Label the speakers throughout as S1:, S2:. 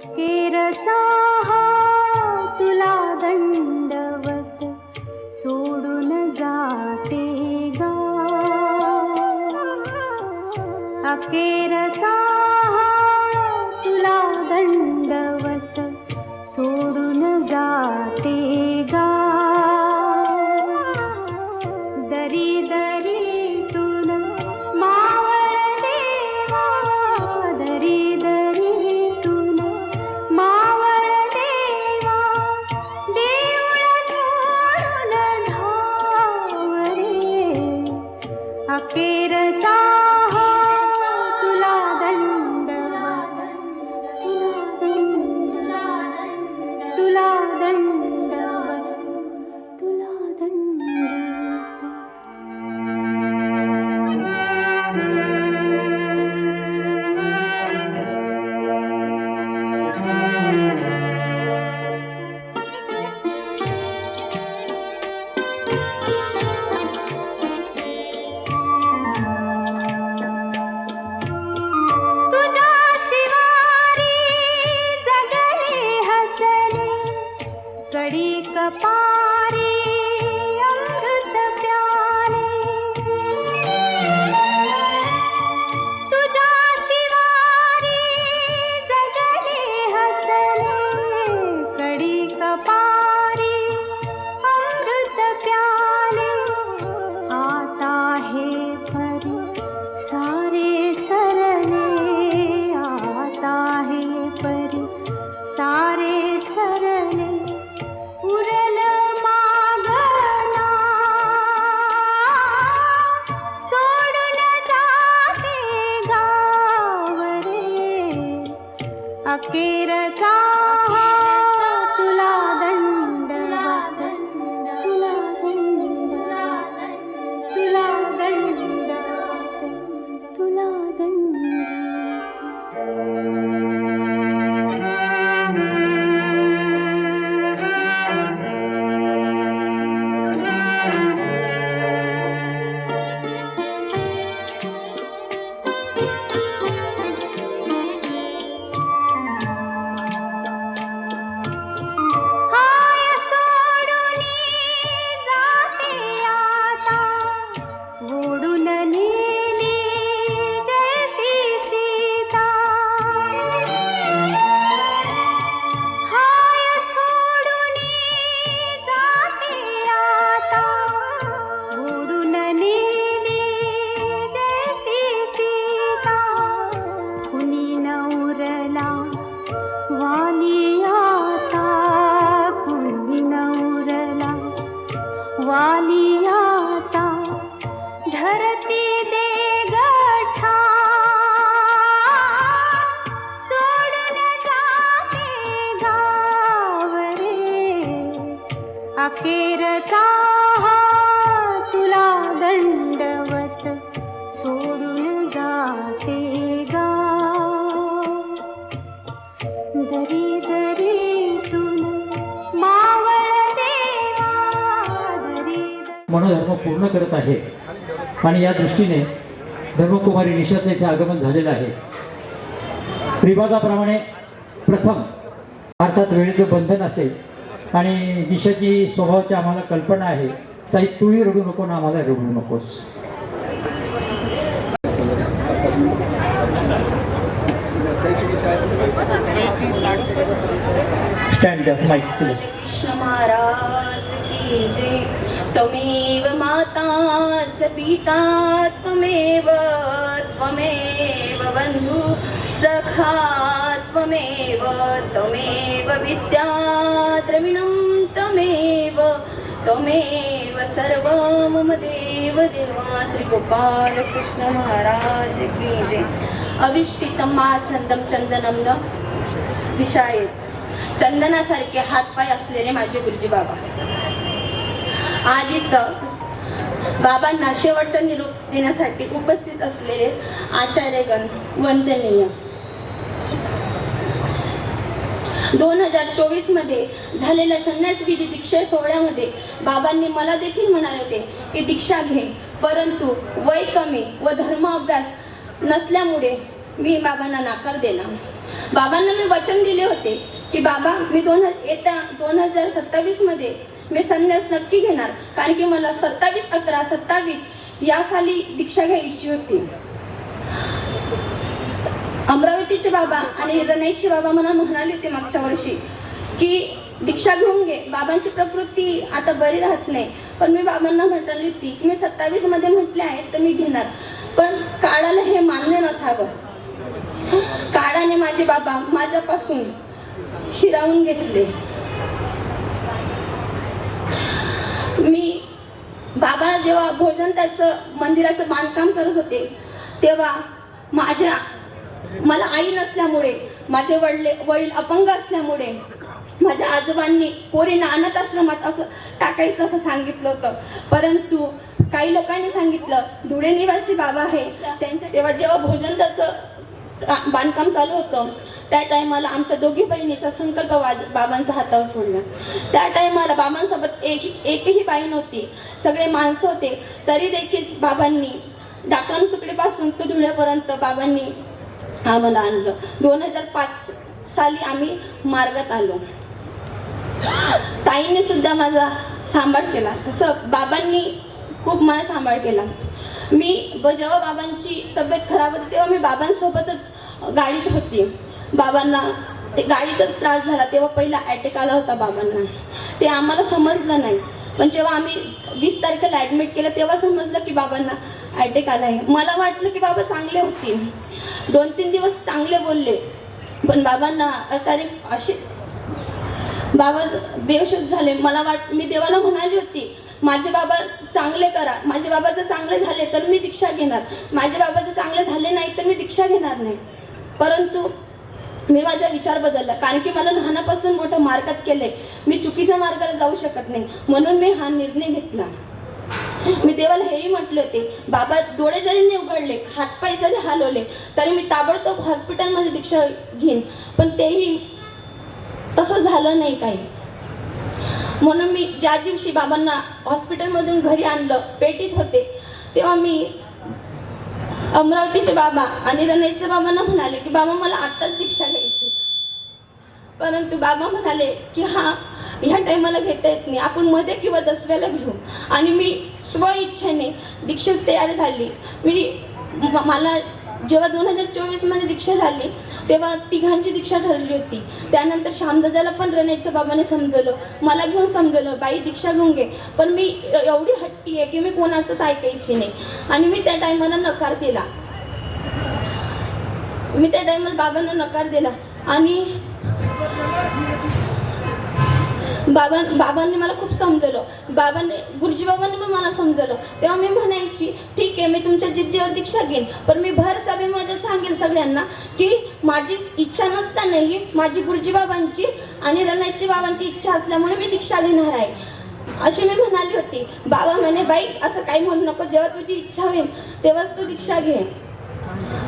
S1: केरचा हा तुला दंडवत सोडून जाते गा, अकेरचा हा तुला दंडवत सोडून जाते गा, दरी दरीतून मावळ देवा, दरी दरीतून मावळ देवा, देऊळ सोडून धावरे, अखेरचा हा तुला दंडवत, तुला दंडवत, तुला दंडवत. तुझ्या शिवारी जगले हसले, कडी कपारी अमृत प्याले, तुझ्या शिवारी जगले हसले, कडी कपारी अमृत प्याले, आता हे परी सारे सरले, आता हे परी सारे सरले, उरल मागना सोडून जाते गावरे, अखेरचा तुला दंडवत, तुला दंडवत, तुला दंडवत, तुला दंडवत. हाय सोडूनी जाते आता, ओढून नेली जैसी सीता, हाय सोडूनी जाते आता, ओढून नेली जैसी सीता, कुणी न उरला वाली आता, कुणी न उरला वाली आता, धरती दे गठा सोडून जाते गावरे, अखेरचा हा तुला दंडवत सोडून जाते गा, दरी दरीतून मावळ देवा, दरी
S2: मनोधर्म पूर्ण करत आहे आणि या दृष्टीने धर्मकुमारी निशाचं येथे आगमन झालेलं आहे. रिवाजाप्रमाणे प्रथम अर्थात वेळेचं बंधन असेल आणि निशाची स्वभावाची आम्हाला कल्पना आहे. ताई तूही रडू नको ना आम्हाला रडू नकोस. स्टँड अप माईक तुला.
S3: महाराज की जय. त्वमेव माता च पिता त्वमेव, त्वमेव बंधु सखा त्वमेव, त्वमेव विद्या द्रविणं त्वमेव, त्वमेव सर्व मम देव देवा. श्री गोपाल कृष्ण महाराज की जय. अविष्टितम महाछंदम चंदनम न विशायत. चंदनासारखे हातपाय असलेले माझे गुरुजी बाबा आज इथं बाबांना शेवटचा निरोप देण्यासाठी उपस्थित असलेले आचार्यगण वंदनीय. 2024 मध्ये झालेल्या संन्यास विधी दीक्षा सोहळ्यामध्ये बाबांनी मला देखील म्हणाले होते की दीक्षा घे, परंतु वय कमी व धर्म अभ्यास नसल्यामुळे मी बाबांना नकार दिला. बाबांना मी वचन दिले होते की बाबा मी येत्या 2027 मध्ये मी संन्यास नक्की घेणार, कारण की मला 27/11/27 या साली दीक्षा घ्यायची होती. अमरावतीचे बाबा आणि रनाईचे बाबा मला म्हणाले होते मागच्या वर्षी की दीक्षा घेऊन घे, बाबांची प्रकृती आता बरी राहत नाही. पण मी बाबांना म्हटली होती की मी 27 मध्ये म्हटले आहे तर मी घेणार, पण काळाला हे मान्य नसावं. काळाने माझे बाबा माझ्यापासून हिरावून घेतले. मी बाबा जेव्हा भोजन त्याचं मंदिराचं बांधकाम करत होते तेव्हा मला आई नसल्यामुळे, माझे वडील अपंग असल्यामुळे माझ्या आजोबांनी पोरींना अनाथ आश्रमात असं टाकायचं असं सांगितलं होतं. परंतु काही लोकांनी सांगितलं, धुळे निवासी बाबा आहे त्यांच्या, तेव्हा जेव्हा भोजन त्याचं बांधकाम चालू होतं त्या टायमाला आमच्या दोघी बहिणीचा संकल्प बाबांच्या हातावर सोडला. त्या टायमाला बाबांसोबत एकही बाई नव्हती, सगळे माणसं होते. तरी देखील बाबांनी डाकराम सुकडीपासून तो धुळ्यापर्यंत बाबांनी आम्हाला आणलं. 2005 साली आम्ही मार्गात आलो. ताईने सुद्धा माझा सांभाळ केला, तसं बाबांनी खूप माझा सांभाळ केला. जेव्हा बाबांची तब्येत खराब होती तेव्हा मी बाबांसोबतच गाडीत होती. बाबांना ते गाडीतच त्रास झाला तेव्हा पहिला अटॅक आला होता बाबांना. ते आम्हाला समजलं नाही, पण जेव्हा आम्ही 20 तारखेला ॲडमिट केलं तेव्हा समजलं की बाबांना अटॅक आला आहे. मला वाटलं की बाबा चांगले होतील, 2-3 दिवस चांगले बोलले, पण बाबांना अचानक असे बाबा बेहोश झाले. मी देवाला म्हणाली होती माझे बाबा चांगले करा, माझे बाबा जर चांगले झाले तर मी दीक्षा घेणार, माझे बाबा जर चांगले झाले नाही तर मी दीक्षा घेणार नाही. परंतु मी माझा विचार बदलला, कारण की मला लहानापासून मोठं मार्गात केलंय, मी चुकीच्या मार्गाला जाऊ शकत नाही, म्हणून मी हा निर्णय घेतला. मी देवाला हेही म्हटले होते, बाबा डोळे जरी नाही उघडले, हातपाय जरी हलवले तरी मी ताबडतोब हॉस्पिटलमध्ये दीक्षा घेईन, पण तेही तसं झालं नाही काही. म्हणून मी ज्या दिवशी बाबांना हॉस्पिटलमधून घरी आणलं, पेटीत होते, तेव्हा मी अमरावतीचे बाबा आणि रनाईचे बाबांना म्हणाले की बाबा मला आत्ताच दीक्षा घ्यायची. परंतु बाबा म्हणाले की ह्या टायमाला घेता येत नाही, आपण मध्ये किंवा 10व्याला घेऊ. आणि मी स्वइच्छेने दीक्षेस तयार झाली. मला जेव्हा 2024 मध्ये दीक्षा झाली तेव्हा तिघांची दीक्षा ठरली होती. त्यानंतर श्यामदादाला पण रनाईच्या बाबाने समजवलं, मला घेऊन समजवलं, बाई दीक्षा घेऊन घे. पण मी एवढी हट्टी आहे की मी कोणाचंच ऐकायची नाही, आणि मी त्या टायमाला नकार दिला. बाबांना नकार दिला आणि बाबांनी मला खूप समजवलं. गुरुजी बाबांनी पण मला समजवलं. तेव्हा मी म्हणायची ठीक आहे, मी तुमच्या जिद्दीवर दीक्षा घेईन, पण मी भर सभेमध्ये सांगेन सगळ्यांना की माझी इच्छा नसतानाही माझी गुरुजी बाबांची आणि रनाईची बाबांची इच्छा असल्यामुळे मी दीक्षा घेणार आहे, अशी मी म्हणाली होती. बाबा म्हणे बाई असं काही म्हणू नको, जेव्हा तुझी इच्छा होईल तेव्हाच तू दीक्षा घे.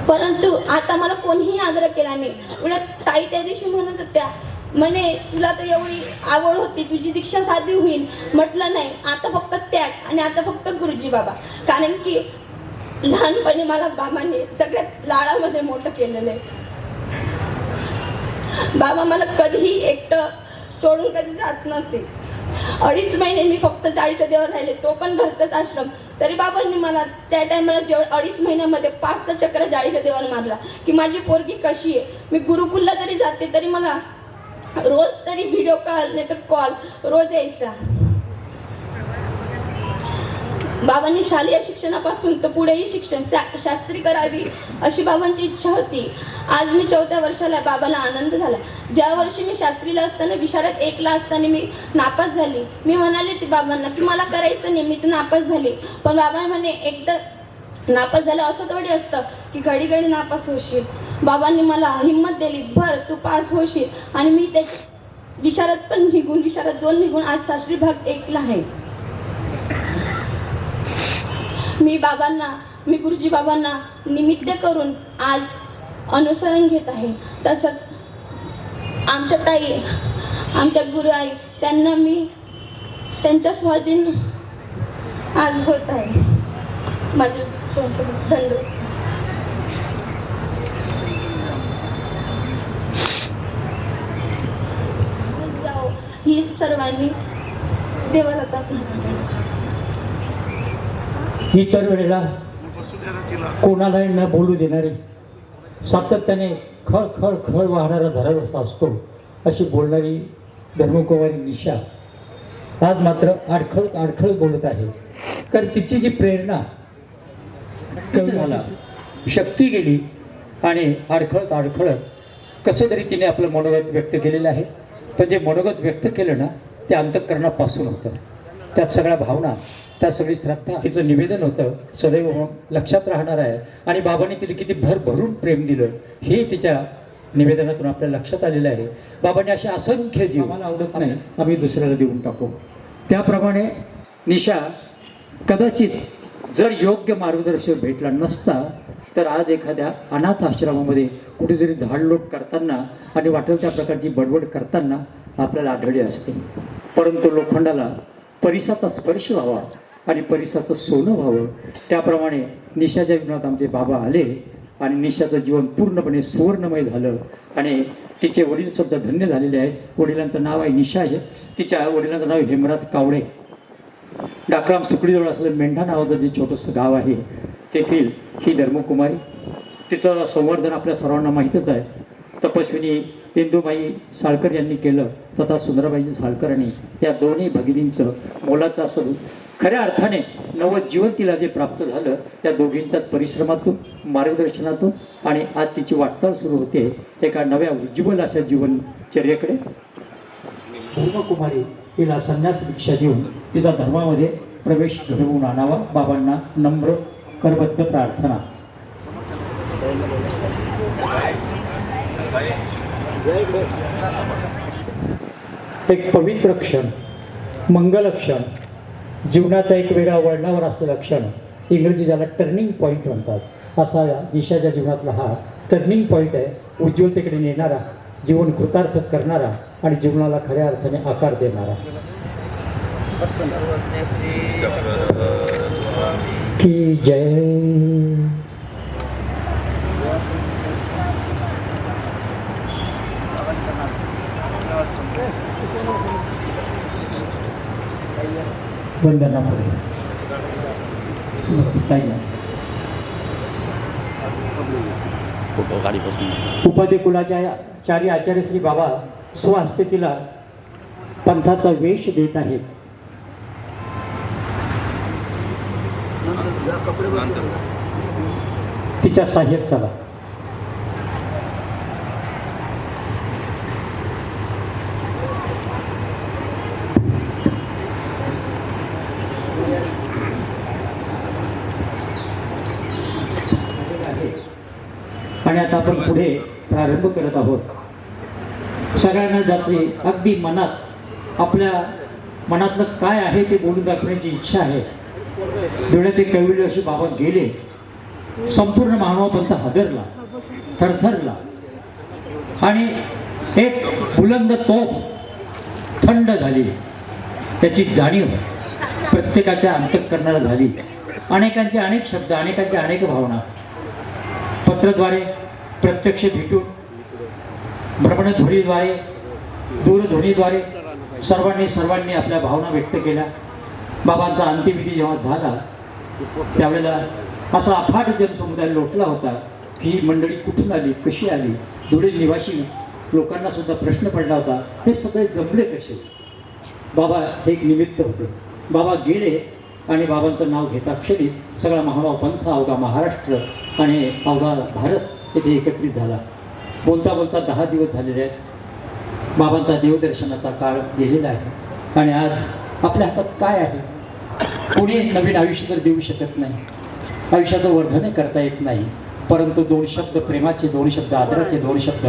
S3: परंतु आता मला कोणीही आग्रह केला नाही. उलट ताई त्या दिवशी म्हणत होत्या, म्हणे तुला तर एवढी आवड होती, तुझी दीक्षा साधी होईल. म्हटलं नाही, आता फक्त त्याग आणि आता फक्त गुरुजी बाबा, कारण की लहानपणी मला बाबांनी सगळ्यात लाडामध्ये मोठं केलेलं आहे. बाबा मला कधीही एकटं सोडून कधी जात नव्हते. 2.5 महिने मी फक्त जाळीच्या देवावर राहिले, तो पण घरचाच आश्रम. तरी बाबांनी मला त्या टायमाला 2.5 महिन्यामध्ये 5 चक्र जाळीच्या देवावर मारला की माझी पोरगी कशी आहे. मी गुरुकुलला जरी जाते तरी मला रोज तरी व्हिडिओ कॉल नाही तर कॉल रोज यायचा. बाबांनी शालेय शिक्षणापासून तर पुढेही शिक्षण शास्त्री करावी अशी बाबांची इच्छा होती. आज मी 4थ्या वर्षाला, बाबाला आनंद झाला. ज्या वर्षी मी शास्त्रीला असताना विशारद 1ला असताना मी नापास झाली. मी म्हणाले ते बाबांना की मला करायचं नाही, मी तर नापास झाले. पण बाबा म्हणे एकदा नापास झालं असं थोडी असतं की घडी घडी नापास होशील. बाबांनी मला हिंमत दिली, भर तू पास होशील. आणि मी ते विशारद पण निघून, विशारद 2 निघून आज शास्त्री भाग 1ला आहे. मी गुरुजी बाबांना निमित्त करून आज अनुसरण घेत आहे. तसंच आमच्या ताई, आमच्या गुरु आई, त्यांना मी त्यांच्या स्वाधीन आज होत आहे. माझे दंड. ही सर्वांनी देवाला प्रार्थना.
S2: इतर वेळेला कोणालाही न बोलू देणारी, सातत्याने खळ खळ खळ वाहणारा धरा रस्ता असतो अशी बोलणारी धर्मकुमारी निशा आज मात्र अडखळ अडखळ बोलत आहे. कारण तिची जी प्रेरणा कमी झाला, शक्ती गेली आणि अडखळत अडखळत कसं तरी तिने आपलं मनोगत व्यक्त केलेलं आहे. पण जे मनोगत व्यक्त केलं ना ते अंतःकरणापासून होतं. त्यात सगळ्या भावना, त्या सगळी श्रद्धा, तिचं निवेदन होतं सदैव लक्षात राहणार आहे. आणि बाबांनी तिला किती भरभरून प्रेम दिलं हे तिच्या निवेदनातून आपल्या लक्षात आलेलं आहे. बाबांनी असे असंख्य जीव मला आवडत नाही आम्ही दुसऱ्याला देऊन टाकू. त्याप्रमाणे निशा कदाचित जर योग्य मार्गदर्शक भेटला नसता तर आज एखाद्या अनाथ आश्रमामध्ये कुठेतरी झाडलोट करताना आणि वाटेल त्या प्रकारची बडबड करताना आपल्याला आढळले असते. परंतु लोखंडाला परिसाचा स्पर्श व्हावा आणि परिसाचं सोनं व्हावं, त्याप्रमाणे निशाच्या जीवनात आमचे बाबा आले आणि निशाचं जीवन पूर्णपणे सुवर्णमय झालं. आणि तिचे वडीलसुद्धा धन्य झालेले आहेत. वडिलांचं नाव आहे निशा आहे. तिच्या वडिलांचं नाव हेमराज कावडे. डाकराम सुकडीजवळ असलेलं मेंढा नावाचं जे छोटंसं गाव आहे तेथील ही धर्मकुमारी. तिचं संवर्धन आपल्या सर्वांना माहीतच आहे. तपस्विनी इंदुबाई साळकर यांनी केलं तथा सुंदराबाई साळकरांनी या दोन्ही भगिनींचं मोलाचं असं खऱ्या अर्थाने नवजीवन तिला जे प्राप्त झालं त्या दोघींच्या परिश्रमातून, मार्गदर्शनातून. आणि आज तिची वाटचाल सुरू होते एका नव्या उज्ज्वल अशा जीवनचर्येकडे. धर्मकुमारी तिला संन्यास दीक्षा देऊन तिचा धर्मामध्ये प्रवेश घडवून आणावा. बाबांना नम्र करबद्ध प्रार्थना. एक पवित्र क्षण, मंगल क्षण, जीवनाचा एक वेगळा वळणावर असलेला क्षण, इंग्रजी ज्याला टर्निंग पॉईंट म्हणतात, असा निशाच्या जीवनातला हा टर्निंग पॉईंट आहे. उज्ज्वलतेकडे नेणारा, जीवन कृतार्थ करणारा आणि जीवनाला खऱ्या अर्थाने आकार देणारा. की जय. वंदना पुढे उपाधी कुलाच्या चारी आचार्य श्री बाबा स्वहस्ते तिला पंथाचा वेश देत आहेत. तिच्या साहेब चला. आणि आता आपण पुढे प्रारंभ करत आहोत. सगळ्यांना ज्याची अगदी मनात आपल्या मनातलं काय आहे ते बोलून दाखवण्याची इच्छा आहे. डोळ्यात ते कळविले असे बाबा गेले. संपूर्ण मानवपंथ हादरला, थरथरला आणि एक बुलंद तोफ थंड झाली. त्याची जाणीव प्रत्येकाच्या अंतःकरणाला झाली. अनेकांचे अनेक शब्द, अनेकांच्या अनेक भावना पत्राद्वारे, प्रत्यक्ष भेटून, भ्रमणध्वनीद्वारे, दूरध्वनीद्वारे सर्वांनी आपल्या भावना व्यक्त केल्या. बाबांचा अंत्यविधी जेव्हा झाला त्यावेळेला असा अफाट जनसमुदाय लोटला होता की ही मंडळी कुठून आली, कशी आली. धुळे निवासी लोकांना सुद्धा प्रश्न पडला होता, हे सगळे जमले कसे. बाबा हे एक निमित्त होते. बाबा गेले आणि बाबांचं नाव घेता क्षणी सगळा महानुभाव पंथ, अवघा महाराष्ट्र आणि अवघा भारत येथे एकत्रित झाला. बोलता बोलता 10 दिवस झालेले आहेत. बाबांचा देवदर्शनाचा काळ गेलेला आहे आणि आज आपल्या हातात काय आहे. कोणी नवीन आयुष्य तर देऊ शकत नाही, आयुष्याचं वर्धन करता येत नाही. परंतु 2 शब्द प्रेमाचे, 2 शब्द आदराचे, 2 शब्द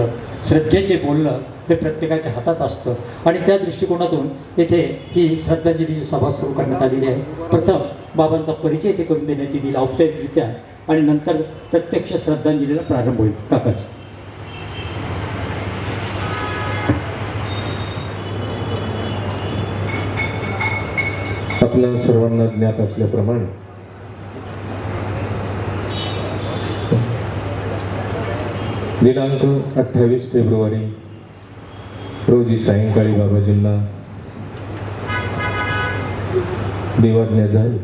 S2: श्रद्धेचे बोलणं हे प्रत्येकाच्या हातात असतं. आणि त्या दृष्टिकोनातून येथे ही श्रद्धांजलीची सभा सुरू करण्यात आलेली आहे. प्रथम बाबांचा परिचय ते करून देण्यात येईल औपचारिकरित्या आणि नंतर प्रत्यक्ष श्रद्धांजलीला प्रारंभ होईल. काकाची
S4: आपल्या सर्वांना ज्ञात असल्याप्रमाणे दिनांक 28 फेब्रुवारी रोजी सायंकाळी बाबाजींना देवाज्ञा झाली.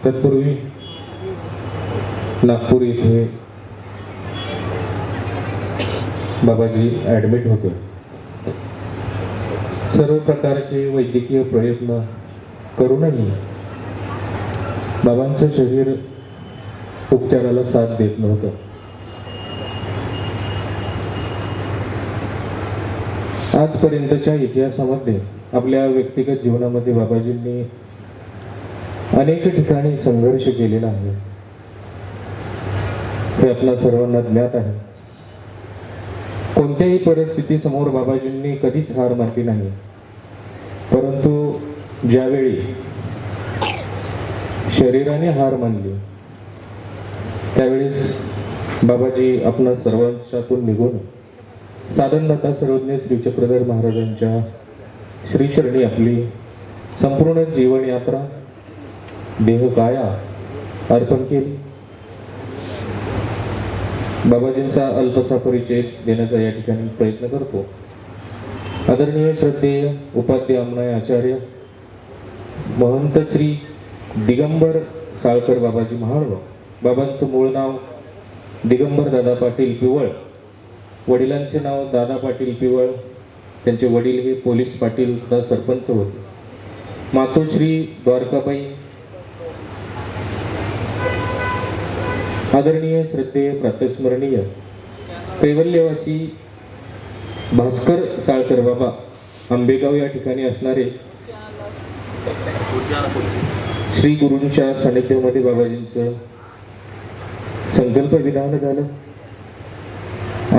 S4: तत्पूर्वी नागपूर येथे बाबाजी ॲडमिट होते. सर्व प्रकारचे वैद्यकीय प्रयत्न करूनही बाबांचं शरीर उपचाराला साथ देत नव्हतं. आजपर्यंतच्या इतिहासामध्ये आपल्या व्यक्तिगत जीवनामध्ये बाबाजींनी अनेक ठिकाणी संघर्ष केलेला आहे, हे आपल्या सर्वांना ज्ञात आहे. कोणत्याही परिस्थितीसमोर बाबाजींनी कधीच हार मानली नाही. परंतु ज्यावेळी शरीराने हार मानली त्यावेळेस बाबाजी आपल्या सर्वांच्यातून निघून साधनदाता सर्वज्ञ श्री चक्रधर महाराजांच्या श्रीचरणी आपली संपूर्ण जीवन यात्रा देह काया अर्पण केली. बाबाजींचा अल्पसा परिचय देण्याचा या ठिकाणी प्रयत्न करतो. आदरणीय श्रद्धेय उपाध्याय अमनाय आचार्य महंत श्री दिगंबर साळकर बाबाजी महाळव. बाबांचं मूळ नाव दिगंबर दादा पाटील पिवळ. वडिलांचे नाव दादा पाटील पिवळ. त्यांचे वडील हे पोलीस पाटील तथा सरपंच होते. मातोश्री द्वारकाबाई. आदरणीय श्रद्धेय प्रातस्मरणीय कैवल्यवासी भास्कर साळकर बाबा आंबेगाव या ठिकाणी असणारे श्री गुरूंच्या सानिध्यामध्ये बाबाजींचं संकल्प विधान झालं.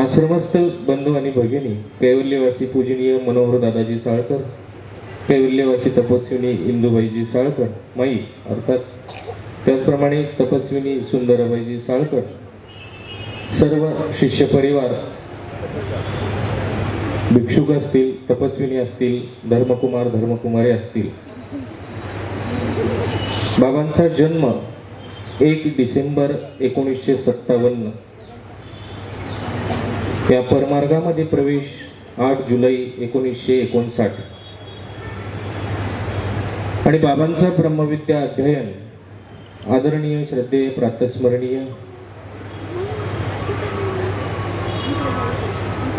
S4: आश्रमस्थ बंधू आणि भगिनी कैवल्यवासी पूजनीय मनोहर दादाजी साळकर, कैवल्यवासी तपस्विनी इंदुबाईजी साळकर माई अर्थात, त्याचप्रमाणे तपस्विनी सुंदराबाईजी साळकर, सर्व शिष्य परिवार, भिक्षुक असतील, तपस्विनी असतील, धर्मकुमार धर्मकुमारी असतील. बाबांचा जन्म 1 डिसेंबर 1957, या परमार्गामध्ये प्रवेश 8 जुलै 1959 आणि बाबांचा ब्रह्मविद्या अध्ययन आदरणीय श्रद्धेय प्रातस्मरणीय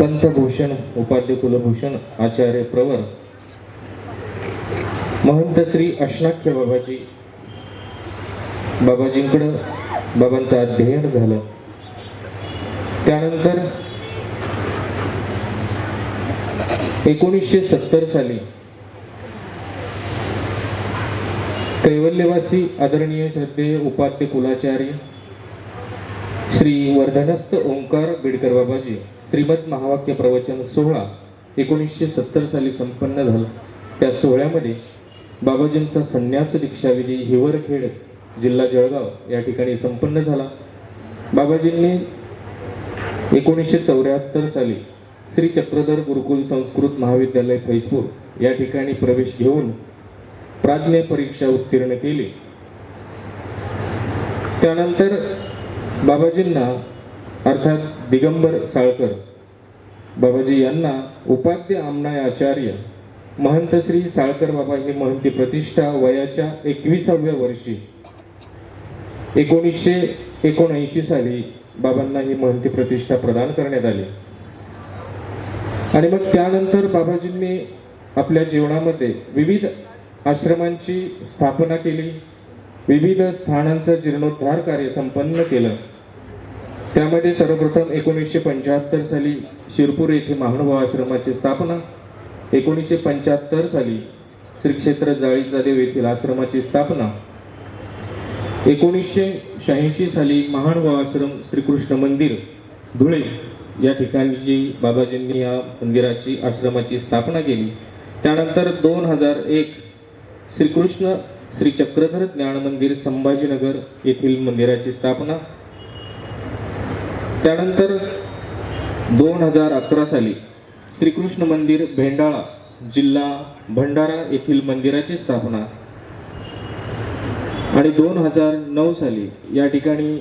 S4: पंतभूषण उपाध्याय कुलभूषण आचार्य प्रवर महंत श्री अष्टाख्य बाबाजी बाबाजींकडं बाबांचं अध्ययन झालं. त्यानंतर 1970 साली कैवल्यवासी आदरणीय श्रद्धेय उपाध्याय कुलाचार्य श्री वर्धनस्थ ओंकार बिडकर बाबाजी श्रीमद महावाक्य प्रवचन सोहळा 1970 साली संपन्न झाला. त्या सोहळ्यामध्ये बाबाजींचा संन्यास दीक्षाविधी हिवरखेड जिल्हा जळगाव या ठिकाणी संपन्न झाला. बाबाजींनी 1974 साली श्री चक्रधर गुरुकुल संस्कृत महाविद्यालय फैजपूर या ठिकाणी प्रवेश घेऊन प्राज्ञ परीक्षा उत्तीर्ण केली. त्यानंतर बाबाजींना अर्थात दिगंबर साळकर बाबाजी यांना उपाध्याय आमनाय आचार्य महंत श्री साळकर बाबा ही महंती प्रतिष्ठा वयाच्या 21व्या वर्षी 1979 साली बाबांना ही महंती प्रतिष्ठा प्रदान करण्यात आली. आणि मग त्यानंतर बाबाजींनी आपल्या जीवनामध्ये विविध आश्रमांची स्थापना केली, विविध स्थानांचं जीर्णोद्धार कार्य संपन्न केलं. त्यामध्ये सर्वप्रथम 1975 साली शिरपूर येथे महानुभाव आश्रमाची स्थापना, 1975 साली श्री क्षेत्र जाळीचा देव येथील आश्रमाची स्थापना, 1986 साली महानुभाव आश्रम श्रीकृष्ण मंदिर धुळे या ठिकाणची बाबाजींनी या मंदिराची आश्रमाची स्थापना केली. त्यानंतर 2001 श्रीकृष्ण श्री चक्रधर ज्ञान मंदिर संभाजीनगर येथील मंदिराची स्थापना. त्यानंतर 2011 साली श्रीकृष्ण मंदिर भेंडाळा जिल्हा भंडारा येथील मंदिराची स्थापना आणि 2009 साली या ठिकाणी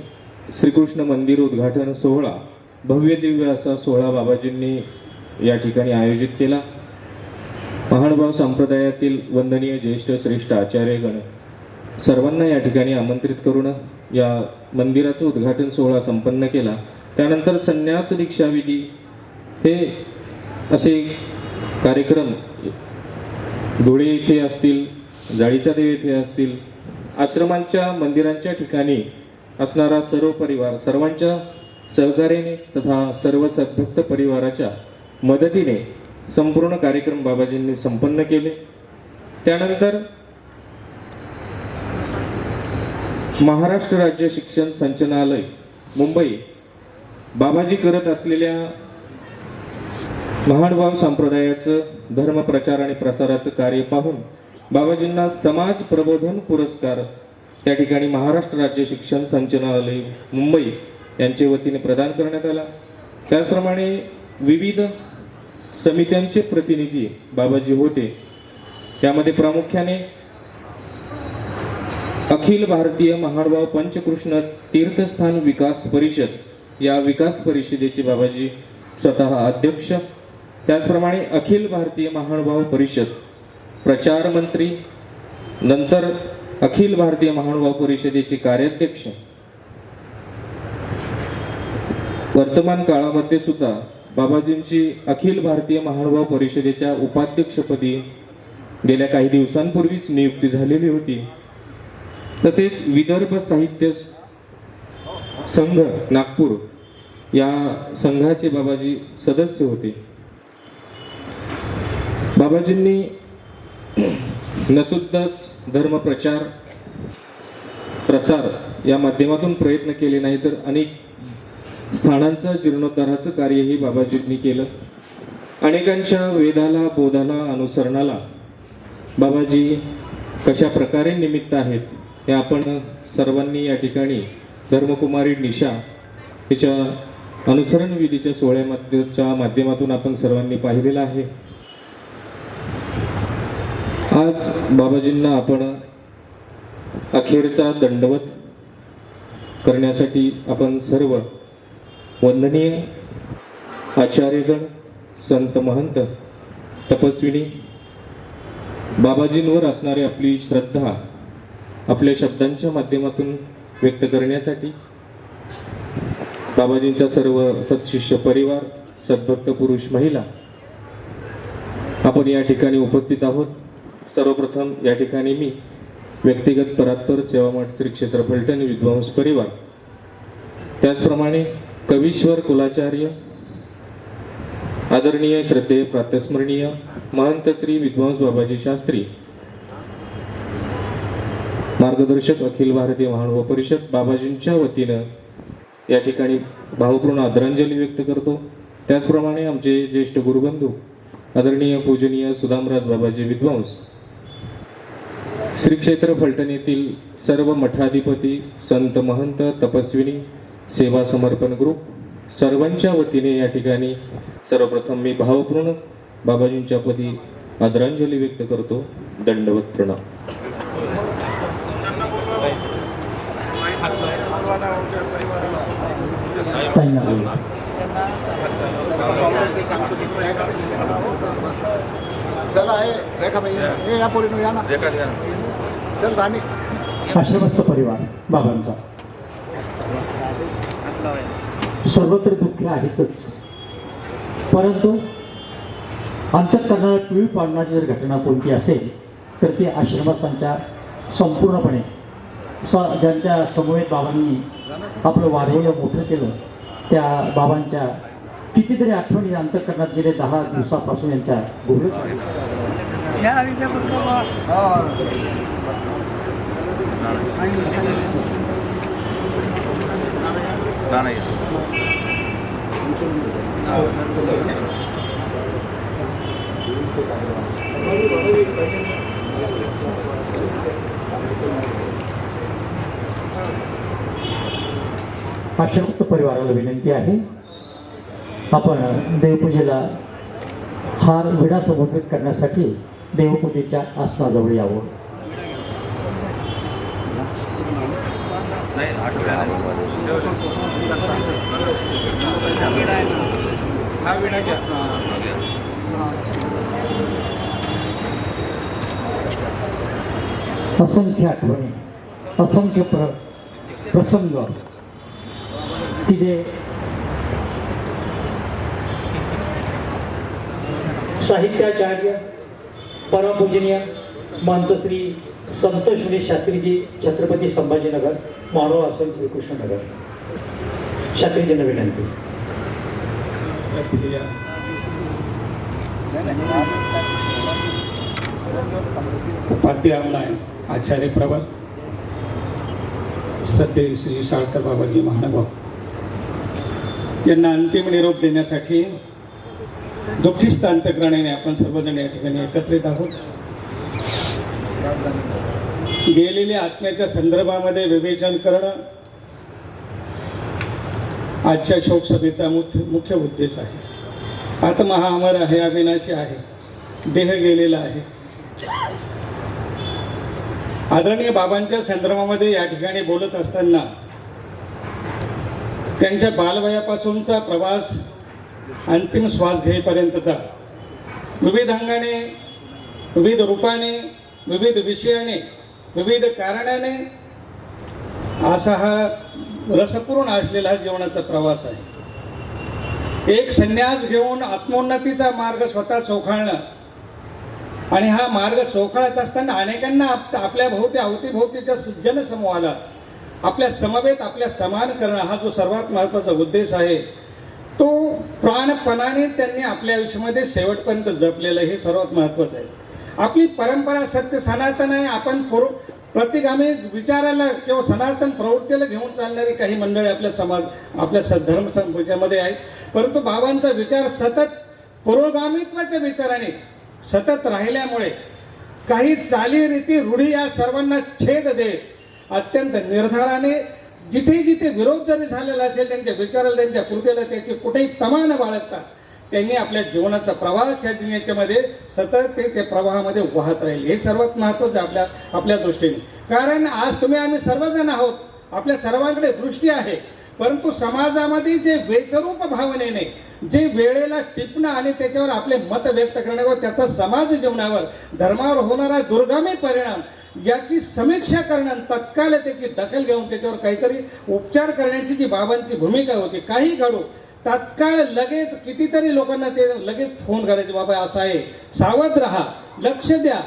S4: श्रीकृष्ण मंदिर उद्घाटन सोहळा भव्य दिव्य असा सोहळा बाबाजींनी या ठिकाणी आयोजित केला. महानुभाव संप्रदायातील वंदनीय ज्येष्ठ श्रेष्ठ आचार्यगण सर्वांना या ठिकाणी आमंत्रित करून या मंदिराचं उद्घाटन सोहळा संपन्न केला. त्यानंतर संन्यास दीक्षाविधी हे असे कार्यक्रम धुळे येथे असतील, जाळीचा देव येथे असतील, आश्रमांच्या मंदिरांच्या ठिकाणी असणारा सर्व परिवार सर्वांच्या सहकार्याने तथा सर्व सद्भक्त परिवाराच्या मदतीने संपूर्ण कार्यक्रम बाबाजींनी संपन्न केले. त्यानंतर महाराष्ट्र राज्य शिक्षण संचालनालय मुंबई बाबाजी करत असलेल्या महानुभाव संप्रदायाचं धर्म प्रचार आणि प्रसाराचं कार्य पाहून बाबाजींना समाज प्रबोधन पुरस्कार त्या ठिकाणी महाराष्ट्र राज्य शिक्षण संचालनालय मुंबई यांच्या वतीने प्रदान करण्यात आला. त्याचप्रमाणे विविध समित्यांचे प्रतिनिधी बाबाजी होते. त्यामध्ये प्रामुख्याने अखिल भारतीय महानुभाव पंचकृष्ण तीर्थस्थान विकास परिषद या विकास परिषदेचे बाबाजी स्वतः अध्यक्ष. त्याचप्रमाणे अखिल भारतीय महानुभाव परिषद प्रचार मंत्री, नंतर अखिल भारतीय महानुभाव परिषदेचे कार्याध्यक्ष. वर्तमान काळामध्ये सुद्धा बाबाजींची अखिल भारतीय महानुभाव परिषदेच्या उपाध्यक्षपदी गेल्या काही दिवसांपूर्वीच नियुक्ती झालेली होती. तसेच विदर्भ साहित्य संघ नागपूर या संघाचे बाबाजी सदस्य होते. बाबाजींनी नसुद्दाच धर्म प्रचार प्रसार या माध्यमातून प्रयत्न केले नाही, तर अनेक स्थानांचं जीर्णोद्धाराचं कार्यही बाबाजींनी केलं. अनेकांच्या वेदाला बोधाला अनुसरणाला बाबाजी कशा प्रकारे निमित्त आहेत हे आपण सर्वांनी या ठिकाणी धर्मकुमारी निशा हिच्या अनुसरण विधीच्या सोहळ्याच्या माध्यमातून आपण सर्वांनी पाहिलेलं आहे. आज बाबाजींना आपण अखेरचा दंडवत करण्यासाठी आपण सर्व वंदनीय आचार्यगण, संत महंत, तपस्विनी बाबाजींवर असणारी आपली श्रद्धा आपल्या शब्दांच्या माध्यमातून व्यक्त करण्यासाठी बाबाजींचा सर्व सत्शिष्य परिवार, सद्भक्त पुरुष महिला आपण या ठिकाणी उपस्थित आहोत. सर्वप्रथम या ठिकाणी मी व्यक्तिगत परात्पर सेवा मठ श्री क्षेत्र फलटण विद्वांस परिवार, त्याचप्रमाणे कवीश्वर कुलाचार्य आदरणीय श्रद्धेय प्रातस्मरणीय महंत श्री विद्वांस बाबाजी शास्त्री मार्गदर्शक अखिल भारतीय महानुभाव परिषद बाबाजींच्या वतीनं या ठिकाणी भावपूर्ण आदरांजली व्यक्त करतो. त्याचप्रमाणे आमचे ज्येष्ठ गुरुबंधू आदरणीय पूजनीय सुदामराज बाबाजी विद्वांस, श्री क्षेत्र फलटण येथील सर्व मठाधिपती, संत महंत, तपस्विनी, सेवा समर्पण ग्रुप सर्वांच्या वतीने या ठिकाणी सर्वप्रथम मी भावपूर्ण बाबाजींच्या पदी आदरांजली व्यक्त करतो. दंडवत प्रणाम.
S5: चला आहे रेखाबाई, हे या पोरीनं या ना. चल राणी.
S2: आश्रमस्थ परिवार बाबांचा सर्वत्र दुःख आहेतच, परंतु अंतःकरणाला पिळी पाडणारी जर घटना कोणती असेल तर ती आश्रमस्थांच्या संपूर्णपणे ज्यांच्या समवेत बाबांनी आपलं वाढवलं, मोठं केलं, त्या बाबांच्या कितीतरी आठवणी अंतःकरणात गेले 10 दिवसापासून यांच्या घोळत आश्रमस्थ परिवाराला विनंती आहे, आपण देवपूजेला हार विडा समर्पित करण्यासाठी देवपूजेच्या आसनाजवळ यावं. असंख्य आठवणी असंख्य प्रसंग की जे साहित्याचार्य परमपूजनीय महंतश्री संतोषमुनी शास्त्रीजी छत्रपती संभाजीनगर मानव आश्रम श्रीकृष्णनगर शास्त्रीजींना विनंती.
S6: उपाध्याय आमनाय आचार्य प्रवर श्रद्धेय श्री साळकर बाबाजी महानुभाव यांना अंतिम निरोप देण्यासाठी दुःखिस्त अंतःकरणाने आपण सर्वजण या ठिकाणी एकत्रित आहोत. गेलेल्या आत्म्याच्या संदर्भामध्ये विवेचन करणं आजच्या शोकसभेचा मुख्य उद्देश आहे. आत्मा हा अमर आहे, अविनाशी आहे, देह गेलेला आहे. आदरणीय बाबांच्या संदर्भामध्ये या ठिकाणी बोलत असताना त्यांच्या बालवयापासूनचा प्रवास अंतिम श्वास घेईपर्यंतचा विविध अंगाने, विविध रूपाने, विविध विषयाने, विविध कारणाने असा हा रसपूर्ण असलेला हा जीवनाचा प्रवास आहे. एक संन्यास घेऊन आत्मोन्नतीचा मार्ग स्वतः चोखाळणं आणि हा मार्ग चोखाळत असताना अनेकांना आपल्या अवतीभोवतीच्या जनसमूहाला आपल्या समवेत आपल्या समान करणं हा जो सर्वात महत्त्वाचा उद्देश आहे तो प्राणपणाने त्यांनी आपल्या आयुष्यामध्ये शेवटपर्यंत जपलेलं हे सर्वात महत्त्वाचं आहे. आपली परंपरा सत्य सनातन आहे. आपण प्रतिगामी विचाराला किंवा सनातन प्रवृत्तीला घेऊन चालणारी काही मंडळी आपल्या धर्म संपूजामध्ये आहेत. परंतु बाबांचा विचार सतत पुरोगामित्वाच्या विचाराने सतत राहिल्यामुळे काही चालीरीती रूढी या सर्वांना छेद देत अत्यंत निर्धाराने जिथे जिथे विरोध जरी झालेला असेल त्यांच्या विचाराला, त्यांच्या कृतीला त्याची कुठेही तमा न बाळगता त्यांनी आपल्या जीवनाचा प्रवास याच्यामध्ये सतत ते प्रवाहामध्ये वाहत राहील. हे सर्वात महत्त्वाचं आपल्या दृष्टीने. कारण आज तुम्ही आम्ही सर्वजण आहोत, आपल्या सर्वांकडे दृष्टी आहे, परंतु समाजामध्ये जे वेचरूप भावनेने जे वेळेला टिपणं आणि त्याच्यावर आपले मत व्यक्त करण्यावर त्याचा समाज जीवनावर धर्मावर होणारा दुर्गामी परिणाम याची समीक्षा करणं, तत्काल त्याची दखल घेऊन त्याच्यावर काहीतरी उपचार करण्याची जी बाबांची भूमिका होती. काही घडू तात्काळ लगेच कितीतरी लोकांना ते लगेच फोन करायचे, बाबा असं आहे, सावध राहा, लक्ष द्या,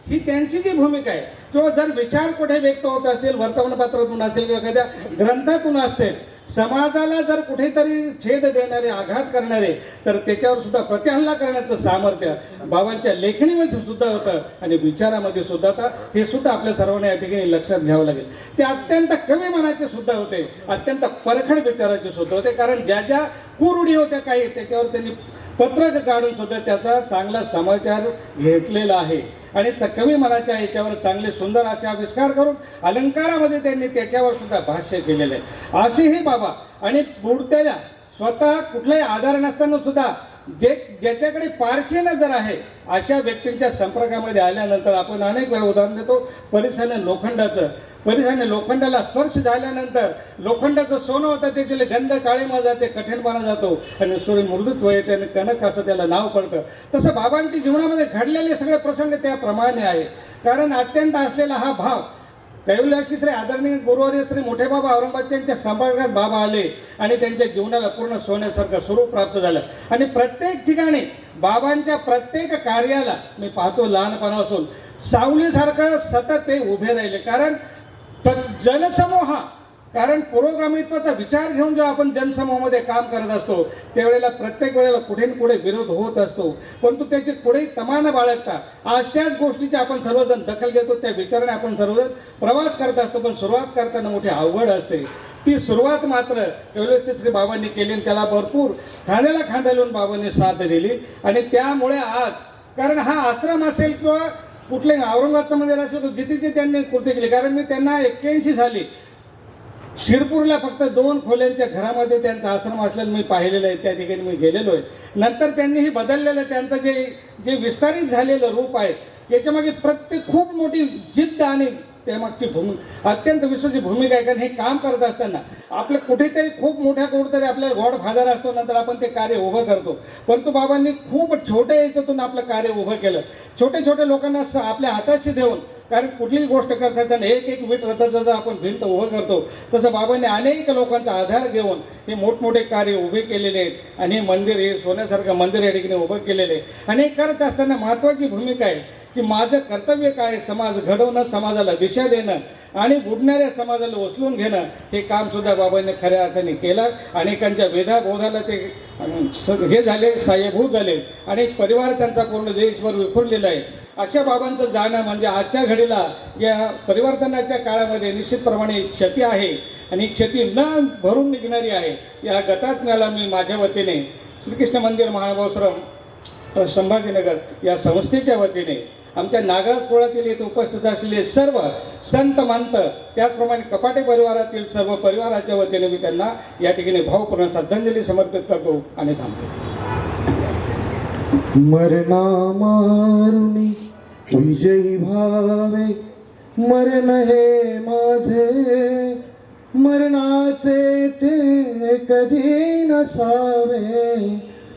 S6: ही त्यांची जी भूमिका आहे. किंवा जर विचार कुठे व्यक्त होत असतील, वर्तमानपत्रातून असेल किंवा एखाद्या ग्रंथातून असतील, समाजाला जर कुठेतरी छेद देणारे, आघात करणारे, तर त्याच्यावर सुद्धा प्रतिहल्ला करण्याचं सामर्थ्य बाबांच्या लेखणीमध्ये सुद्धा होतं आणि विचारामध्ये सुद्धा होतं. हे सुद्धा आपल्या सर्वांना या ठिकाणी लक्षात घ्यावं लागेल. ते अत्यंत कमी मनाचे सुद्धा होते, अत्यंत परखड विचाराचे सुद्धा होते. कारण ज्या ज्या कुरूढी होत्या काही त्याच्यावर त्यांनी पत्रक काढून सुद्धा त्याचा चांगला समाचार घेतलेला आहे आणि कवी मनाच्या याच्यावर चांगले सुंदर असे आविष्कार करून अलंकारामध्ये त्यांनी त्याच्यावर सुद्धा भाष्य केलेलं आहे. असेही बाबा आणि बुडत्याला स्वतः कुठलाही आधार नसताना सुद्धा ज्याच्याकडे पारखी नजर आहे अशा व्यक्तींच्या संपर्कामध्ये आल्यानंतर आपण अनेक वेळा उदाहरण देतो. परिसाने लोखंडाला स्पर्श झाल्यानंतर लोखंडाचं सोनं होतं त्याचे गंध काळीमा जाते, कठीणपणा जातो आणि सूर्य मृदुत्व येते आणि कनक असं त्याला नाव पडतं. तसं बाबांच्या जीवनामध्ये घडलेले सगळे प्रसंग त्याप्रमाणे आहे. कारण अत्यंत असलेला हा भाव कैवल्याशी श्री आदरणीय गुरुवर्य श्री मोठे बाबा औरंगाबादच्या संपर्कात बाबा आले आणि त्यांच्या जीवनाला पूर्ण सोन्यासारखं स्वरूप प्राप्त झालं. आणि प्रत्येक ठिकाणी बाबांच्या प्रत्येक कार्याला मी पाहतो लहानपणापासून सावलीसारखं सतत ते उभे राहिले. कारण पुरोगामित्वाचा विचार घेऊन जेव्हा आपण जनसमूहामध्ये काम करत असतो त्यावेळेला प्रत्येक वेळेला कुठे ना कुठे विरोध होत असतो, परंतु त्याची कुठेही तमा न बाळगता आज त्याच गोष्टीची आपण सर्वजण दखल घेतो, त्या विचाराने आपण सर्वजण प्रवास करत असतो. पण सुरुवात करताना मोठी अवघड असते. ती सुरुवात मात्र कैवल्याशी श्री बाबांनी केली आणि त्याला भरपूर खांद्याला खांदा लावून बाबांनी साथ दिली. आणि त्यामुळे आज कारण हा आश्रम असेल किंवा कुठले औरंगाबादचं मंदिर असेल तर जिथे त्यांनी कृती केली. कारण मी त्यांना 81 साली शिरपूरला फक्त 2 खोल्यांच्या घरामध्ये त्यांचा आश्रम असलेला मी पाहिलेलं आहे, त्या ठिकाणी मी गेलेलो आहे. नंतर त्यांनी हे बदललेलं त्यांचं जे विस्तारित झालेलं रूप आहे याच्यामागे खूप मोठी जिद्द आणि त्यामागची अत्यंत विश्वाची भूमिका आहे. कारण हे काम करत असताना आपलं कुठेतरी खूप मोठ्या कुठेतरी आपल्याला गॉड फादर असतो, नंतर आपण ते कार्य उभं करतो. परंतु बाबांनी खूप छोट्या याच्यातून आपलं कार्य उभं केलं. छोटे छोटे लोकांना आपल्या हाताशी देऊन, कारण कुठलीही गोष्ट करत असताना एक एक वीट रथाचं जर आपण भिंत उभं करतो, तसं बाबांनी अनेक लोकांचा आधार घेऊन हे मोठमोठे कार्य उभे केलेले आहेत. आणि हे मंदिर, हे सोन्यासारखं मंदिर या ठिकाणी उभं केलेले आहे. आणि हे करत असताना महत्त्वाची भूमिका आहे की माझं कर्तव्य काय, समाज घडवणं, समाजाला दिशा देणं आणि बुडणाऱ्या समाजाला उचलून घेणं, हे काम सुद्धा बाबांनी खऱ्या अर्थाने केलं. अनेकांच्या वेधाबोधाला ते हे झाले, साह्यभूत झाले. आणि परिवार त्यांचा पूर्ण देशभर विखुरलेला आहे. अशा बाबांचं जाणं म्हणजे आजच्या घडीला या परिवर्तनाच्या काळामध्ये निश्चितप्रमाणे क्षती आहे. आणि क्षती न भरून निघणारी आहे. या गतात्म्याला मी माझ्या वतीने श्रीकृष्ण मंदिर महानुभावश्रम संभाजीनगर या संस्थेच्या वतीने, आमच्या नागराज कुळातील येथे उपस्थित असलेले सर्व संत महंत, त्याचप्रमाणे कपाटे परिवारातील सर्व परिवाराच्या वतीने मी त्यांना या ठिकाणी भावपूर्ण श्रद्धांजली समर्पित करतो आणि थांबतो.
S7: मरणा मारुनी विजयी भावे, मरण हे माझे मरणाचे ते कधी नसावे,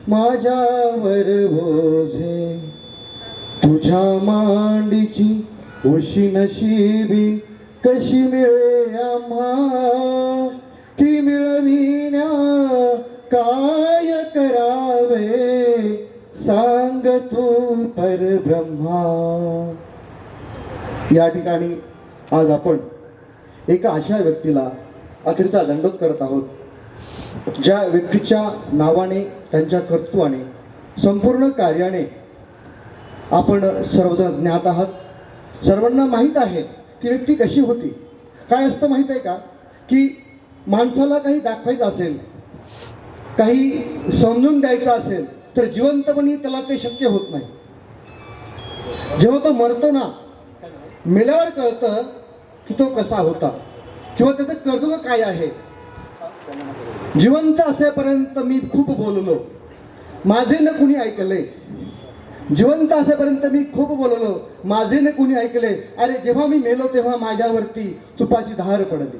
S7: माझ्यावर ओझे तुझ्या मांडीची उशी नशिबी कशी मिळे आम्हा, ती मिळविण्या काय करावे सांग तू परब्रह्मा. या ठिकाणी आज आपण एका अशा व्यक्तीला अखेरचा दंडोत करत आहोत, ज्या व्यक्तीच्या नावाने, त्यांच्या कर्तृत्वाने, संपूर्ण कार्याने आपण सर्वजण ज्ञात आहात. सर्वांना माहीत आहे ती व्यक्ती कशी होती. काय असतं माहीत आहे का, की माणसाला काही दाखवायचं असेल, काही समजून द्यायचं असेल तर जिवंतपणी त्याला ते शक्य होत नाही. जेव्हा तो मरतो ना, मेल्यावर कळतं की तो कसा होता किंवा त्याचं कर्तृत्व काय आहे. जिवंत असेपर्यंत मी खूप बोललो, माझे न कुणी ऐकले. जिवंत असेपर्यंत मी खूप बोललो, माझे न कुणी ऐकले. अरे जेव्हा मी मेलो तेव्हा माझ्यावरती तुपाची धार पडली.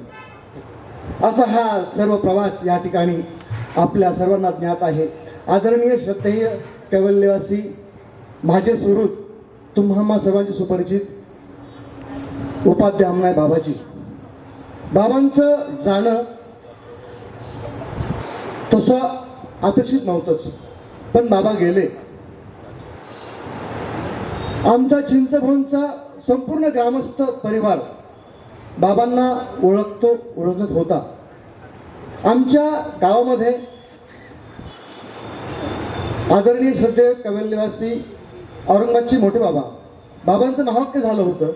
S7: असा हा सर्व प्रवास या ठिकाणी आपल्या सर्वांना ज्ञात आहे. आदरणीय श्रद्धेय कैवल्यवासी माझे सुहृद, तुम्हा सर्वांचे सुपरिचित उपाध्य अमनाय बाबाजी. बाबांचं जाणं तसं अपेक्षित नव्हतंच, पण बाबा गेले. आमचा चिंचभोणचा संपूर्ण ग्रामस्थ परिवार बाबांना ओळखत होता. आमच्या गावामध्ये आदरणीय श्रद्धेय कैवल्यवासी औरंगाबादचे मोठे बाबांचं महावाक्य झालं होतं.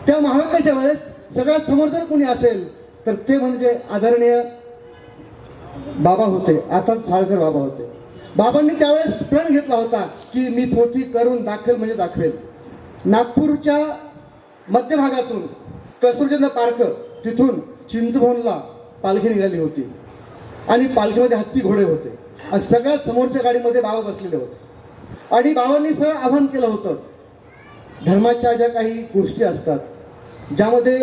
S7: त्या महावाक्याच्या वेळेस सगळ्यात समोर जर कोणी असेल तर ते म्हणजे आदरणीय बाबा होते, आता साळकर बाबा होते. बाबांनी त्यावेळेस प्रण घेतला होता की मी पोथी करून दाखवेल म्हणजे दाखवेल. नागपूरच्या मध्यभागातून कस्तुरचंद पार्क तिथून चिंचभोणला पालखी निघाली होती आणि पालखीमध्ये हत्ती घोडे होते आणि सगळ्यात समोरच्या गाडीमध्ये बाबा बसलेले होते. आणि बाबांनी सगळं आवाहन केलं होतं, धर्माच्या ज्या काही गोष्टी असतात, ज्यामध्ये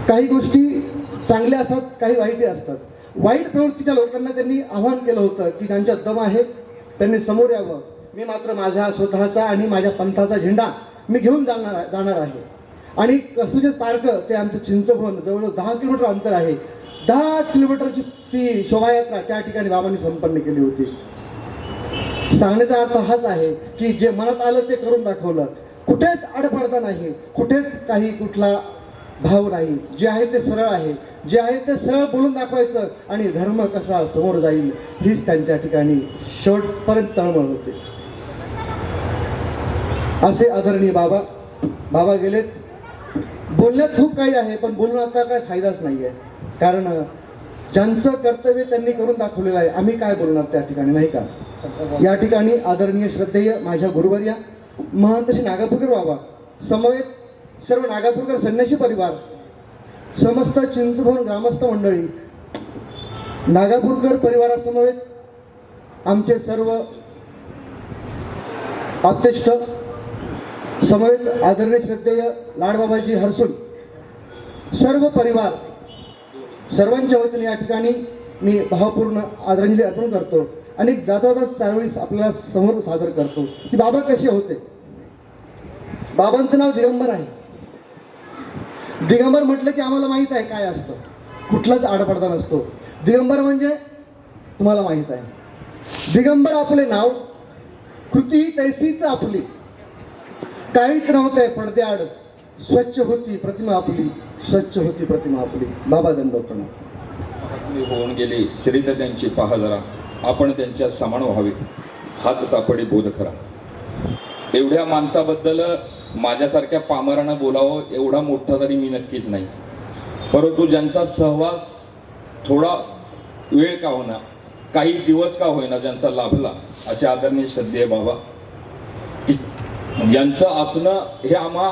S7: काही गोष्टी चांगल्या असतात, काही वाईटही असतात. वाईट प्रवृत्तीच्या लोकांना त्यांनी आवाहन केलं होतं की ज्यांच्यात दम आहे त्यांनी समोर यावं. मी मात्र माझ्या स्वतःचा आणि माझ्या पंथाचा झेंडा मी घेऊन जाणार आहे. आणि कस्तुरचंद पार्क ते आमचं चिंचभोण जवळजवळ 10 किलोमीटर अंतर आहे. 10 किलोमीटरची ती शोभायात्रा त्या ठिकाणी बाबांनी संपन्न केली होती. सांगण्याचा अर्थ हाच आहे की जे मनात आलं ते करून दाखवलं. कुठेच अडपडता नाही, कुठेच काही कुठला भाव नाही. जे आहे ते सरळ आहे, जे आहे ते सरळ बोलून दाखवायचं आणि धर्म कसा समोर जाईल हीच त्यांच्या ठिकाणी शेवटपर्यंत तळमळ होते. असे आदरणीय बाबा गेलेत. बोलण्यात खूप काही आहे पण बोलून आता काय फायदाच नाही आहे. कारण ज्यांचं कर्तव्य त्यांनी करून दाखवलेलं आहे, आम्ही काय बोलणार त्या ठिकाणी, नाही का. या ठिकाणी आदरणीय श्रद्धेय माझ्या गुरुवर्या महंत श्री नागापूरकर बाबा समवेत सर्व नागापूरकर संन्यासी परिवार, समस्त चिंचभोण ग्रामस्थ मंडळी, नागापूरकर परिवारासमवेत आमचे सर्व आप्तेष्ट समवेत आदरणीय श्रद्धेय लाडबाबाजी हरसून सर्व परिवार सर्वांच्या वतीने या ठिकाणी मी भावपूर्ण आदरांजली अर्पण करतो आणि जाता चळवळीस आपल्याला समोर सादर करतो की बाबा कसे होते. बाबांचं नाव दिगंबर आहे. दिगंबर म्हटलं की आम्हाला माहीत आहे काय असतं, कुठलाच आडपडदा नसतो. दिगंबर म्हणजे तुम्हाला माहीत आहे. दिगंबर आपले नाव, कृती तैसीच आपली, काहीच नव्हते पडद्याआड, स्वच्छ होती प्रतिमा आपली, स्वच्छ होती प्रतिमा आपली. बाबा दंडवतो
S8: होऊन गेले चरित्र त्यांची पहा जरा, आपण त्यांच्या समान व्हावे हाच सापडे बोध खरा. एवढ्या माणसाबद्दल माझ्यासारख्या पामरानं बोलावं एवढा मोठा तरी मी नक्कीच नाही, परंतु ज्यांचा सहवास थोडा वेळ का होईना, काही दिवस का होईना ज्यांचा लाभला, असे आदरणीय श्रद्धेय बाबा, ज्यांचं असणं हे आम्हा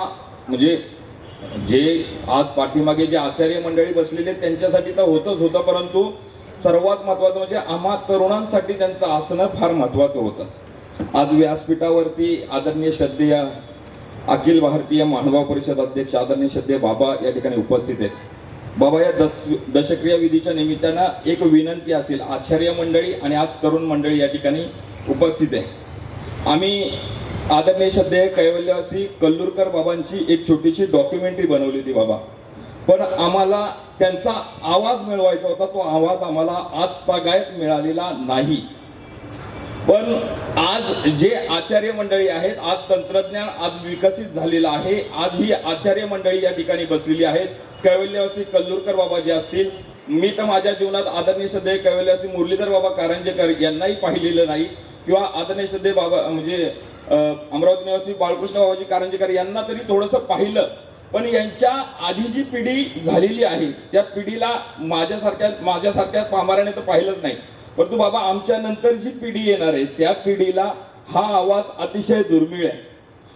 S8: म्हणजे जे आज पाठीमागे जे आचार्य मंडळी बसलेले त्यांच्यासाठी तर होतच होतं, परंतु सर्वात महत्त्वाचं म्हणजे आम्हा तरुणांसाठी त्यांचं असणं फार महत्त्वाचं होतं. आज व्यासपीठावरती आदरणीय श्रद्धेय अखिल भारतीय महानुभाव परिषद अध्यक्ष आदरणीय श्रद्धेय बाबा या ठिकाणी उपस्थित आहेत. बाबा, या दशक्रिया विधीच्या निमित्तानं एक विनंती असेल, आचार्य मंडळी आणि आज तरुण मंडळी या ठिकाणी उपस्थित आहे. आम्ही आदरणीय श्रद्धेय कैवल्यवासी कल्लूरकर बाबांची एक छोटीशी डॉक्युमेंटरी बनवली होती बाबा, पण आम्हाला त्यांचा आवाज मिळवायचा होता. तो आवाज आम्हाला आज तागायत मिळालेला नाही. पण आज जे आचार्य मंडळी आहेत, आज तंत्रज्ञान आज विकसित झालेलं आहे. आज ही आचार्य मंडळी या ठिकाणी बसलेली आहेत. कैवल्यवासी कल्लूरकर बाबा जे असतील, मी तर माझ्या जीवनात आदरणीय श्रद्धेय कैवल्यवासी मुरलीधर बाबा कारंजेकर यांनाही पाहिलेलं नाही, किंवा आदरणीय श्रद्धेय बाबा म्हणजे अमरावती निवासी बाळकृष्ण बाबाजी कारंजेकर यांना तरी थोडंसं पाहिलं. पण यांच्या आधी जी पिढी झालेली आहे त्या पिढीला माझ्यासारख्या पामाराने तर पाहिलंच नाही. परंतु बाबा, आमच्या नंतर जी पिढी येणार आहे त्या पिढीला हा आवाज अतिशय दुर्मिळ आहे.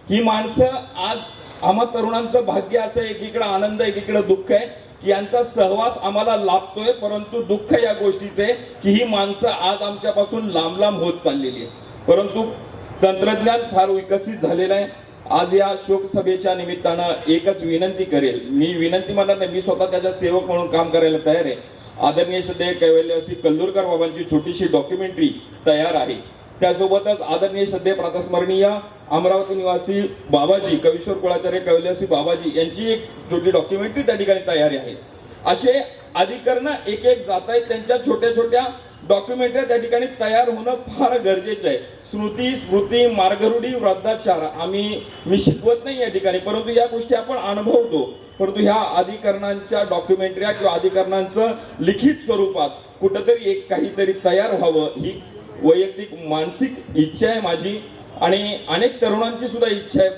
S8: ही माणसं आज आम्हा तरुणांचं भाग्य असं, एकीकडे आनंद एकीकडे दुःख आहे की यांचा सहवास आम्हाला लाभतोय, परंतु दुःख या गोष्टीचे की ही माणसं आज आमच्यापासून लांब लांब होत चाललेली आहे. परंतु तंत्रज्ञान फार विकसित झालेलं आहे. आज या शोकसभेच्या निमित्तानं एकच विनंती करेल, मी विनंती म्हणणार नाही, मी स्वतः त्याच्या सेवक म्हणून काम करायला तयार आहे. आदरणीय श्रद्धेय कैवल्यवासी कल्लूरकर बाबांची छोटीशी डॉक्युमेंटरी तयार आहे. त्यासोबतच आदरणीय श्रद्धेय प्रातस्मरणीय अमरावती निवासी बाबाजी कविश्वर कुळाचार्य कैवल्यवासी बाबाजी यांची एक छोटी डॉक्युमेंटरी त्या ठिकाणी तयारी आहे. असे अधिकरण एक एक जात आहेत, त्यांच्या छोट्या छोट्या डॉक्युमेंटरी त्या ठिकाणी तयार होणं फार गरजेचं आहे. श्रुती स्मृती मार्गरूढी वृद्धाचार मी शिकवत नाही या ठिकाणी, परंतु या गोष्टी आपण अनुभवतो. परंतु ह्या अधिकरणांच्या डॉक्युमेंटऱ्या किंवा अधिकरणांचं लिखित स्वरूपात कुठंतरी एक काहीतरी तयार व्हावं ही वैयक्तिक मानसिक इच्छा आहे माझी, आणि अनेक तरुणांची सुद्धा इच्छा आहे.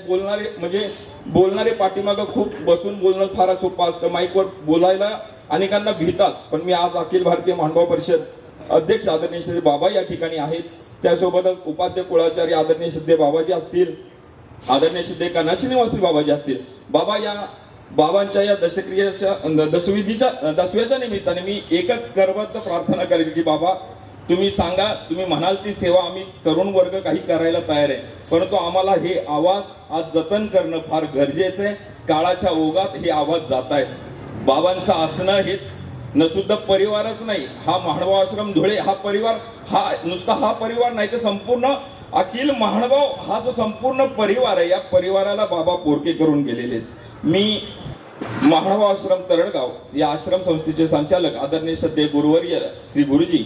S8: बोलणारे पाठीमागं खूप बसून बोलणं फार सोपं असतं, माईकवर बोलायला अनेकांना भीतात. पण मी आज अखिल भारतीय महानुभाव परिषद अध्यक्ष आदरणीय श्री बाबा या ठिकाणी आहेत. त्यासोबतच उपाध्याय कुळाचार्य आदरणीय श्रद्धेय बाबाजी असतील, आदरणीय श्रद्धेय कानाशी निवासी बाबाजी असतील. बाबा, या बाबांच्या या दसव्याच्या निमित्ताने मी एकच करबद्ध प्रार्थना करेल की बाबा, तुम्ही सांगा, तुम्ही म्हणाल ती सेवा आम्ही तरुण वर्ग काही करायला तयार आहे, परंतु आम्हाला हे आवाज आज जतन करणं फार गरजेचं आहे. काळाच्या ओघात हे आवाज जात आहेत. बाबांचं असणं हे नसुद्धा परिवारच नाही, हा महानुभाव आश्रम धुळे हा परिवार, हा नुसता हा परिवार नाही तर संपूर्ण अखिल महानुभाव हा जो संपूर्ण परिवार आहे, या परिवाराला बाबा पोरके करून गेलेले आहेत. मी महानुभाव आश्रम तरडगाव या आश्रम संस्थेचे संचालक आदरणीय श्रद्धेय गुरुवर्य श्री गुरुजी,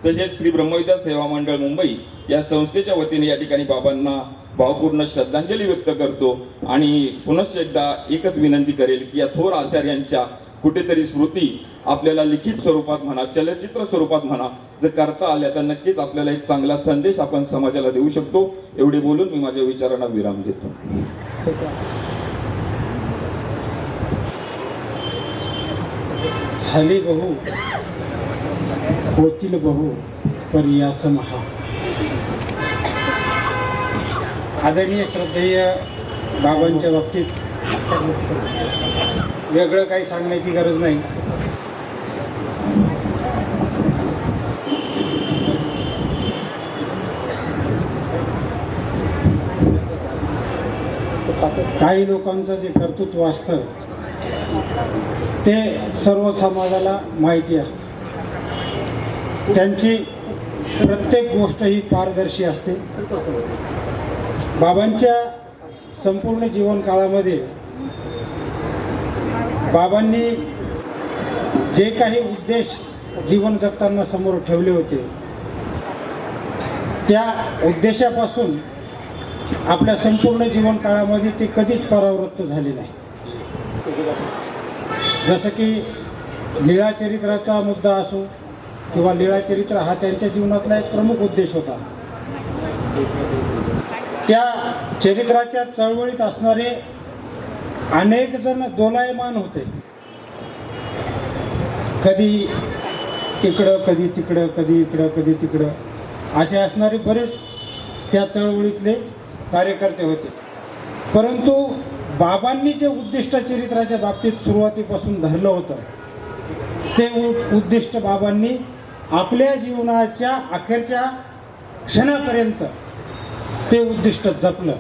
S8: तसेच श्री ब्रह्मविद्या सेवा मंडळ मुंबई या संस्थेच्या वतीने या ठिकाणी बाबांना भावपूर्ण श्रद्धांजली व्यक्त करतो. आणि पुनश्च एकदा एकच विनंती करेल की या थोर आचार्यांच्या कुठेतरी स्मृती आपल्याला लिखित स्वरूपात म्हणा, चलचित्र स्वरूपात म्हणा, जर करता आल्या तर नक्कीच आपल्याला एक चांगला संदेश आपण समाजाला देऊ शकतो. एवढे बोलून मी माझ्या विचारांना विराम देतो.
S9: झाले बहु होतील बहु पर्यास महा. आदरणीय श्रद्धेय बाबांच्या बाबतीत वेगळं काही सांगण्याची गरज नाही. काही लोकांचं जे कर्तृत्व असतं ते सर्व समाजाला माहिती असतं. त्यांची प्रत्येक गोष्ट ही पारदर्शी असते. बाबांच्या संपूर्ण जीवनकाळामध्ये बाबांनी जे काही उद्देश जीवन जगताना समोर ठेवले होते त्या उद्देशापासून आपल्या संपूर्ण जीवनकाळामध्ये ते कधीच परावृत्त झाले नाही. जसं की लीळाचरित्राचा मुद्दा असो किंवा लीळाचरित्र हा त्यांच्या जीवनातला एक प्रमुख उद्देश होता. त्या चरित्राच्या चळवळीत असणारे अनेक जण दोलायमान होते. कधी इकडं कधी तिकडं, कधी इकडं कधी तिकडं असे असणारे बरेच त्या चळवळीतले कार्यकर्ते होते. परंतु बाबांनी जे उद्दिष्ट चरित्राच्या बाबतीत सुरुवातीपासून धरलं होतं ते उद्दिष्ट बाबांनी आपल्या जीवनाच्या अखेरच्या क्षणापर्यंत ते उद्दिष्ट जपलं.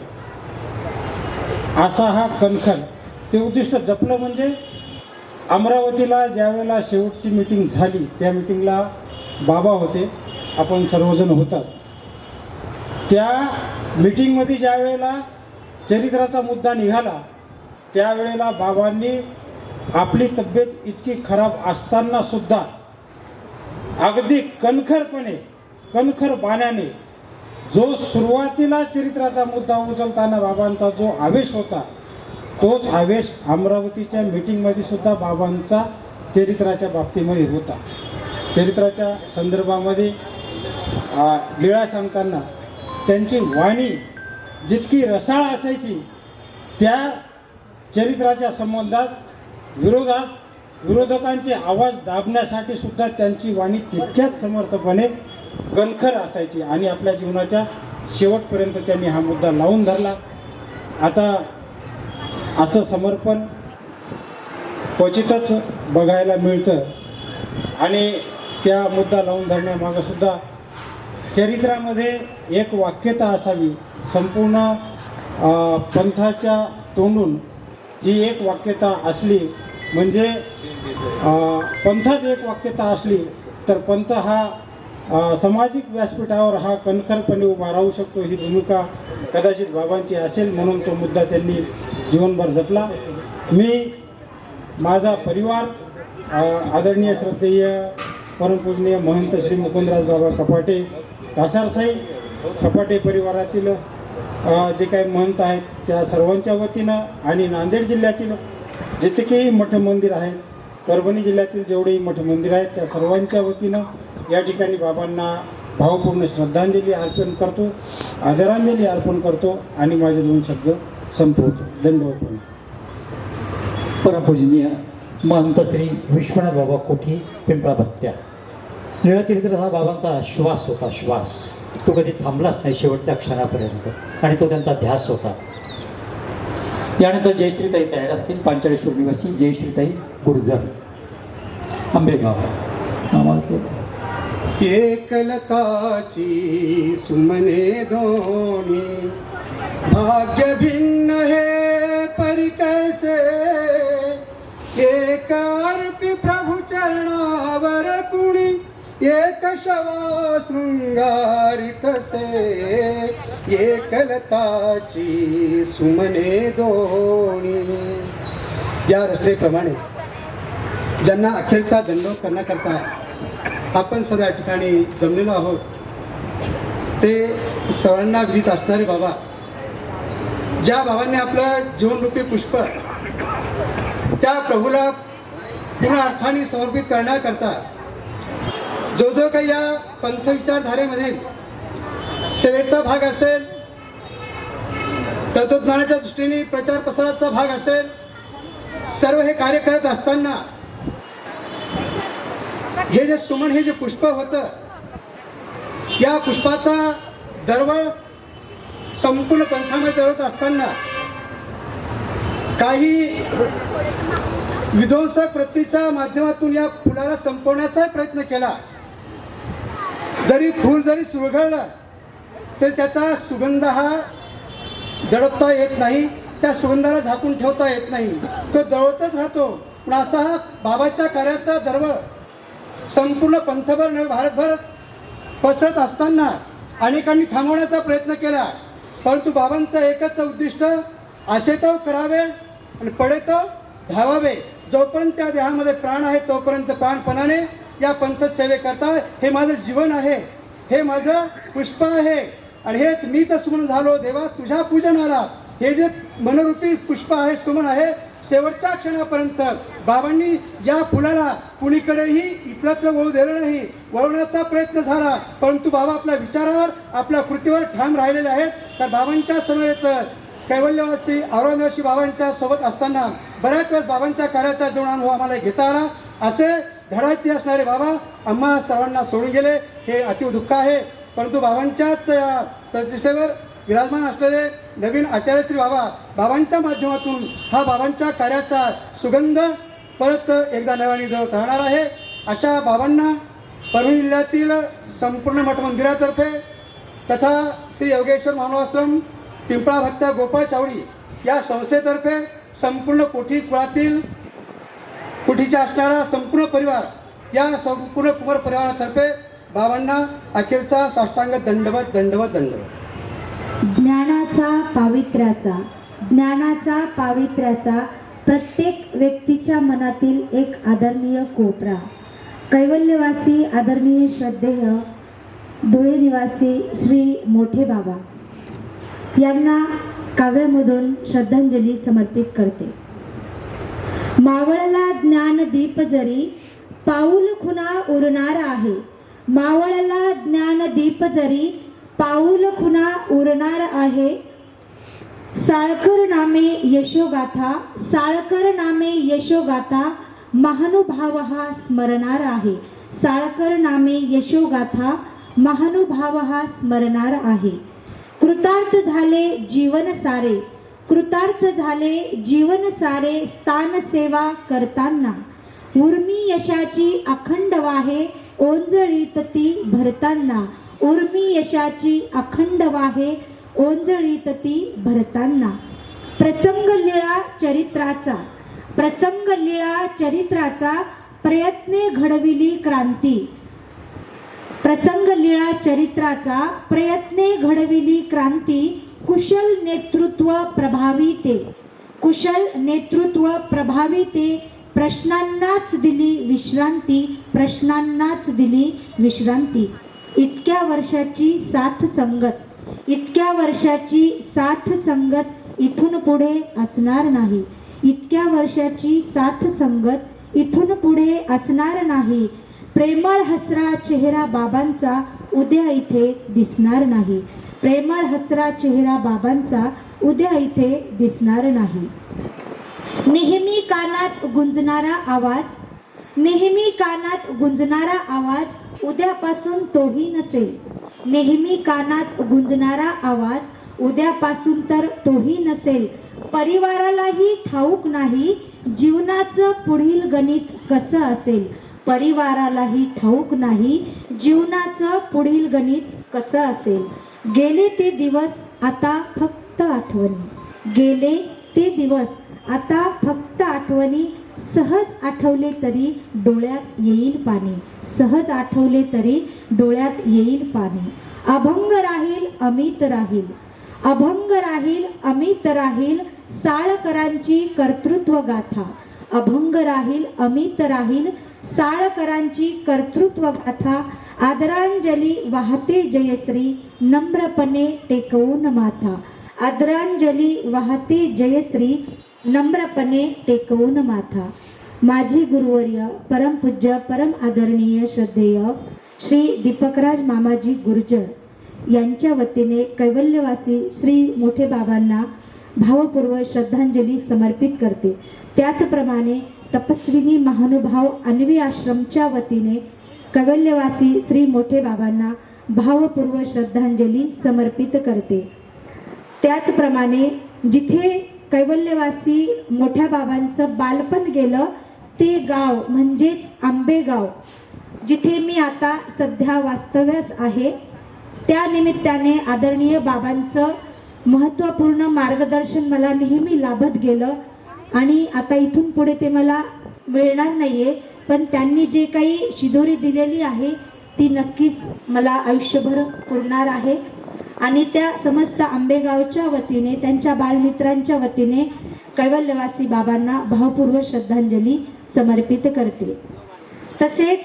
S9: असा हा कणखर ते उद्दिष्ट जपलं म्हणजे अमरावतीला ज्या वेळेला शेवटची मीटिंग झाली त्या मीटिंगला बाबा होते, आपण सर्वजण होतात. त्या मीटिंगमध्ये ज्या वेळेला चरित्राचा मुद्दा निघाला त्यावेळेला बाबांनी आपली तब्येत इतकी खराब असताना सुद्धा अगदी कणखर बाण्याने जो सुरुवातीला चरित्राचा मुद्दा उचलताना बाबांचा जो आवेश होता तोच आवेश अमरावतीच्या मीटिंगमध्ये सुद्धा बाबांचा चरित्राच्या बाबतीमध्ये होता. चरित्राच्या संदर्भामध्ये लीळा सांगताना त्यांची वाणी जितकी रसाळ असायची त्या चरित्राच्या संबंधात विरोधकांचे आवाज दाबण्यासाठी सुद्धा त्यांची वाणी तितक्याच समर्थपणे कणखर असायची आणि आपल्या जीवनाच्या शेवटपर्यंत त्यांनी हा मुद्दा लावून धरला. आता असं समर्पण क्वचितच बघायला मिळतं आणि त्या मुद्दा लावून धरण्यामागं सुद्धा चरित्रामध्ये एक वाक्यता असावी. संपूर्ण पंथाच्या तोंडून ही एक वाक्यता असली म्हणजे पंथात एक वाक्यता असली तर पंथ हा सामाजिक व्यासपीठावर हा कणखरपणे उभा राहू शकतो. ही भूमिका कदाचित बाबांची असेल म्हणून तो मुद्दा त्यांनी जीवनभर जपला. मी माझा परिवार आदरणीय श्रद्धेय परमपूजनीय महंत श्री मुकुंदराज बाबा कपाटे कासारसाई कपाटे परिवारातील जे काही महंत आहेत त्या सर्वांच्या वतीनं आणि नांदेड जिल्ह्यातील जितकेही मठ मंदिर आहेत, परभणी जिल्ह्यातील जेवढेही मठ मंदिर आहेत त्या सर्वांच्या वतीनं या ठिकाणी बाबांना भावपूर्ण श्रद्धांजली अर्पण करतो, आदरांजली अर्पण करतो आणि माझे 2 शब्द संपवतो. धन्यवाद.
S2: परमपूजनीय महंत श्री विश्वनाथ बाबा कोठी पिंपळा भत्त्या. लीळाचरित्र हा बाबांचा श्वास होता, श्वास. तो कधी थांबलाच नाही शेवटच्या क्षणापर्यंत आणि तो त्यांचा ध्यास होता. यानंतर जयश्रीताई तयार असतील, पांचाळेश्वर निवासी जयश्रीताई गुर्जर, आंबेगाव. आम्हाला
S10: एकलताची सुमने दोणी भाग्य भिन्न हे परी कैसे एक अर्पी प्रभु चरणावर कुणी एक शवा शृंगारित से एकलताची सुमने दोणी. या रचनेप्रमाणे ज्यांना अखेरचा दंडोत करण्याकरता आपण सर्व या ठिकाणी जमलेलो आहोत ते सर्वांना विदित असणारे बाबा, ज्या बाबांनी आपलं जीवनरूपी पुष्प त्या प्रभूला पूर्ण अर्थाने समर्पित करण्याकरता जो जो काही या पंथ विचारधारेमध्ये सेवेचा भाग असेल, तत्वज्ञानाच्या दृष्टीने प्रचार प्रसाराचा भाग असेल, सर्व हे कार्य करत असताना हे जे सुमन हे जे पुष्प होतं या पुष्पाचा दरवळ संपूर्ण पंथामध्ये दरवत असताना काही विध्वंसक वृत्तीच्या माध्यमातून या फुलाला संपवण्याचा प्रयत्न केला. जरी फूल जरी सुरगळलं तर त्याचा सुगंध हा दडपता येत नाही, त्या सुगंधाला झाकून ठेवता येत नाही, तो दळवतच राहतो. पण असा हा बाबाच्या कार्याचा दरवळ संपूर्ण पंथभर नव्हे भारतभर पसरत असताना अनेकांनी थांबवण्याचा प्रयत्न केला, परंतु बाबांचं एकच उद्दिष्ट, आशे तो करावे आणि पडे तो धावावे. जोपर्यंत त्या देहामध्ये प्राण आहे तोपर्यंत प्राणपणाने या पंथ सेवेकरता हे माझं जीवन आहे, हे माझं पुष्प आहे आणि हेच मीच सुमन झालो देवा तुझ्या पूजनाला. हे जे मनरूपी पुष्प आहे, सुमन आहे, शेवटच्या क्षणापर्यंत बाबांनी या फुलाला कुणीकडेही इतरत्र वळू दिलं नाही. वळवण्याचा प्रयत्न झाला, परंतु बाबा आपल्या विचारावर आपल्या कृतीवर ठाम राहिलेले आहेत. तर बाबांच्या समवेत कैवल्यवासी औरंगाबादवासी बाबांच्या सोबत असताना बऱ्याच वेळेस बाबांच्या कार्याचा जीवन अनुभव आम्हाला घेता आला. असे धडाची असणारे बाबा आम्हा सर्वांना सोडून गेले, हे अति दुःख आहे. परंतु बाबांच्याच प्रतिष्ठेवर विराजमान असलेले नवीन आचार्य श्री बाबांच्या माध्यमातून हा बाबांच्या कार्याचा सुगंध परत एकदा नव्याने जळत राहणार आहे. अशा बाबांना परभणी जिल्ह्यातील संपूर्ण मठ मंदिरातर्फे तथा श्री योगेश्वर मानवाश्रम पिंपळा भत्ता गोपाळ चावडी या संस्थेतर्फे संपूर्ण कोठी कुळातील कोठीचा असणारा संपूर्ण परिवार, या संपूर्ण कुमार परिवारातर्फे बाबांना अखेरचा साष्टांग दंडवत दंडवत दंडवत.
S11: ज्ञानाचा पावित्र्याचा प्रत्येक व्यक्तीच्या मनातील एक आदरणीय कोपरा. कैवल्यवासी आदरणीय श्रद्धेय धुळे निवासी श्री मोठे बाबा यांना काव्यामधून श्रद्धांजली समर्पित करते. मावळला ज्ञानदीप जरी पाऊल खुना उरणार आहे, मावळला ज्ञानदीप जरी पाऊल खुना उरणार आहे. साळकर नामे यशोगाथा, साळकर नामे यशोगाथा महानुभाव हा स्मरणार आहे. साळकर नामे यशोगाथा महानुभाव हा स्मरणार आहे. कृतार्थ झाले जीवन सारे, कृतार्थ झाले जीवन सारे स्थान सेवा करताना. उर्मी यशाची अखंड वाहे ओंजळीत ती भरताना. उर्मी यशाची अखंड वाहे ओंजळीत ती भरताना. प्रसंग लीळा चरित्राचा, प्रसंग लीळा चरित्राचा प्रयत्ने घडविली क्रांती. प्रसंग लीळा चरित्राचा प्रयत्ने घडविली क्रांती. कुशल नेतृत्व प्रभावी ते, कुशल नेतृत्व प्रभावी ते. प्रश्नांनाच दिली विश्रांती, प्रश्नांनाच दिली विश्रांती. इतक्या वर्षाची साथ संगत, इतक्या वर्षाची साथ संगत इथून पुढे असणार नाही. इतक्या वर्षाची साथ संगत इथून पुढे असणार नाही. प्रेमळ हसरा चेहरा बाबांचा उद्या इथे दिसणार नाही. प्रेमळ हसरा चेहरा बाबांचा उद्या इथे दिसणार नाही. नेहमी कानात गुंजणारा आवाज, नेहमी कानात गुंजणारा आवाज उद्यापासून तोही नसेल. नेहमी कानात गुंजणारा आवाज उद्यापासून तर तोही नसेल. परिवारालाही ठाऊक नाही जीवनाचं पुढील गणित कसं असेल. परिवारालाही ठाऊक नाही जीवनाचं पुढील गणित कसं असेल. गेले ते दिवस आता फक्त आठवणी, गेले ते दिवस आता फक्त आठवणी. सहज आठवले तरी डोळ्यात येईल पाणी, सहज आठवले तरी डोळ्यात येईल पाणी. अभंग राहील अमित राहील, अभंग राहील अमित राहील. साळकरांची कर्तृत्व गाथा, अभंग राहील अमित राहील. साळकरांची कर्तृत्व गाथा. आदरांजली वाहते जयश्री नम्रपणे टेकवून माथा. आदरांजली वाहते जयश्री नम्रपणे टेकवून माथा. माझे गुरुवर्य परमपूज्य परम आदरणीय श्रद्धेय श्री दीपकराज मामाजी गुर्जर यांच्या वतीने कैवल्यवासी श्री मोठे बाबांना भावपूर्वक श्रद्धांजली समर्पित करते. त्याचप्रमाणे तपस्विनी महानुभाव अन्वी आश्रमच्या वतीने कैवल्यवासी श्री मोठे बाबांना भावपूर्वक श्रद्धांजली समर्पित करते. त्याचप्रमाणे जिथे कैवल्यवासी मोठ्या बाबांचं बालपण गेलं ते गाव म्हणजेच आंबेगाव, जिथे मी आता सध्या वास्तव्यास आहे, त्या निमित्ताने आदरणीय बाबांचं महत्त्वपूर्ण मार्गदर्शन मला नेहमी लाभत गेलं आणि आता इथून पुढे ते मला मिळणार नाहीये, पण त्यांनी जे काही शिदोरी दिलेली आहे ती नक्कीच मला आयुष्यभर पुरणार आहे आणि त्या समस्त आंबेगावच्या वतीने, त्यांच्या बालमित्रांच्या वतीने कैवल्यवासी बाबांना भावपूर्वक श्रद्धांजली समर्पित करते. तसेच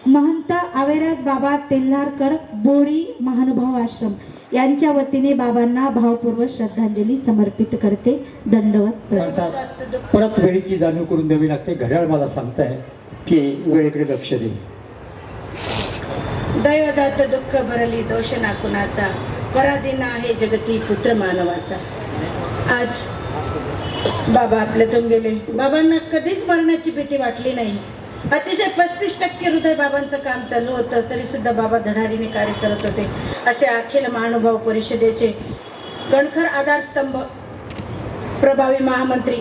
S11: महंत आवेराज बाबा तेल्हारकर बोरी महानुभाव आश्रम यांच्या वतीने बाबांना भावपूर्वक श्रद्धांजली समर्पित करते. दंडवत.
S2: परत वेळेची जाणीव करून द्यावी लागते. घड्याळ मला सांगताय की वेळेकडे लक्ष दे.
S12: दैवजात दुःख भरली दोष ना कुणाचा, पराधीन आहे जगती पुत्र मानवाचा. आज बाबा आपल्यातून गेले. बाबांना कधीच मरण्याची भीती वाटली नाही. अतिशय 35% हृदय बाबांचं काम चालू होतं, तरी सुद्धा बाबा धडाडीने कार्य करत होते. असे अखिल महानुभाव परिषदेचे कणखर आधारस्तंभ, प्रभावी महामंत्री,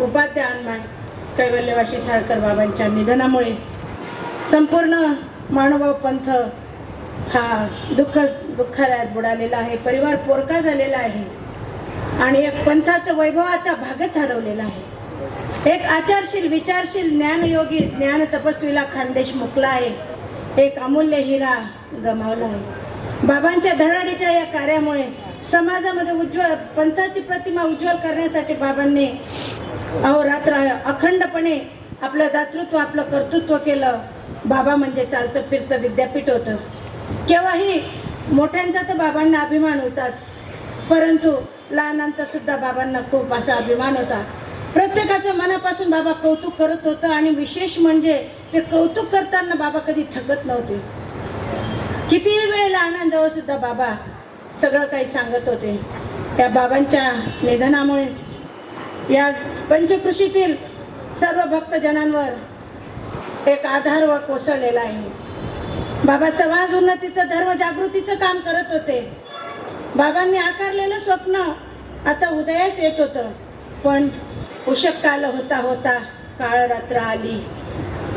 S12: उपाध्याय कैवल्यवासी साळकर बाबांच्या निधनामुळे संपूर्ण महानुभाव पंथ हा दुःखालयात बुडालेला आहे. परिवार पोरका झालेला आहे आणि एक पंथाचं वैभवाचा भागच हरवलेला आहे. एक आचारशील, विचारशील, ज्ञानयोगी, ज्ञान तपस्वीला खानदेश मुकला आहे. एक अमूल्य हिरा गमावला आहे. बाबांच्या धडाडीच्या या कार्यामुळे समाजामध्ये उज्ज्वल पंथाची प्रतिमा उज्ज्वल करण्यासाठी बाबांनी अहोरात्र अखंडपणे आपलं दातृत्व, आपलं कर्तृत्व केलं. बाबा म्हणजे चालतं फिरतं विद्यापीठ होतं. केव्हाही मोठ्यांचा तर बाबांना अभिमान होताच, परंतु लहानांचा सुद्धा बाबांना खूप असा अभिमान होता. प्रत्येकाचं मनापासून बाबा कौतुक करत होतं आणि विशेष म्हणजे ते कौतुक करताना बाबा कधी थकत नव्हते. कितीही वेळ लहानांजवळ सुद्धा बाबा सगळं काही सांगत होते. त्या बाबांच्या निधनामुळे या पंचकृषीतील सर्व भक्तजनांवर एक आधार व कोसळलेला आहे. बाबा समाज उन्नतीचं, धर्म जागृतीचं काम करत होते. बाबांनी आकारलेलं स्वप्न आता उदयास येत होतं, पण उशक काल होता होता काळ रात्र आली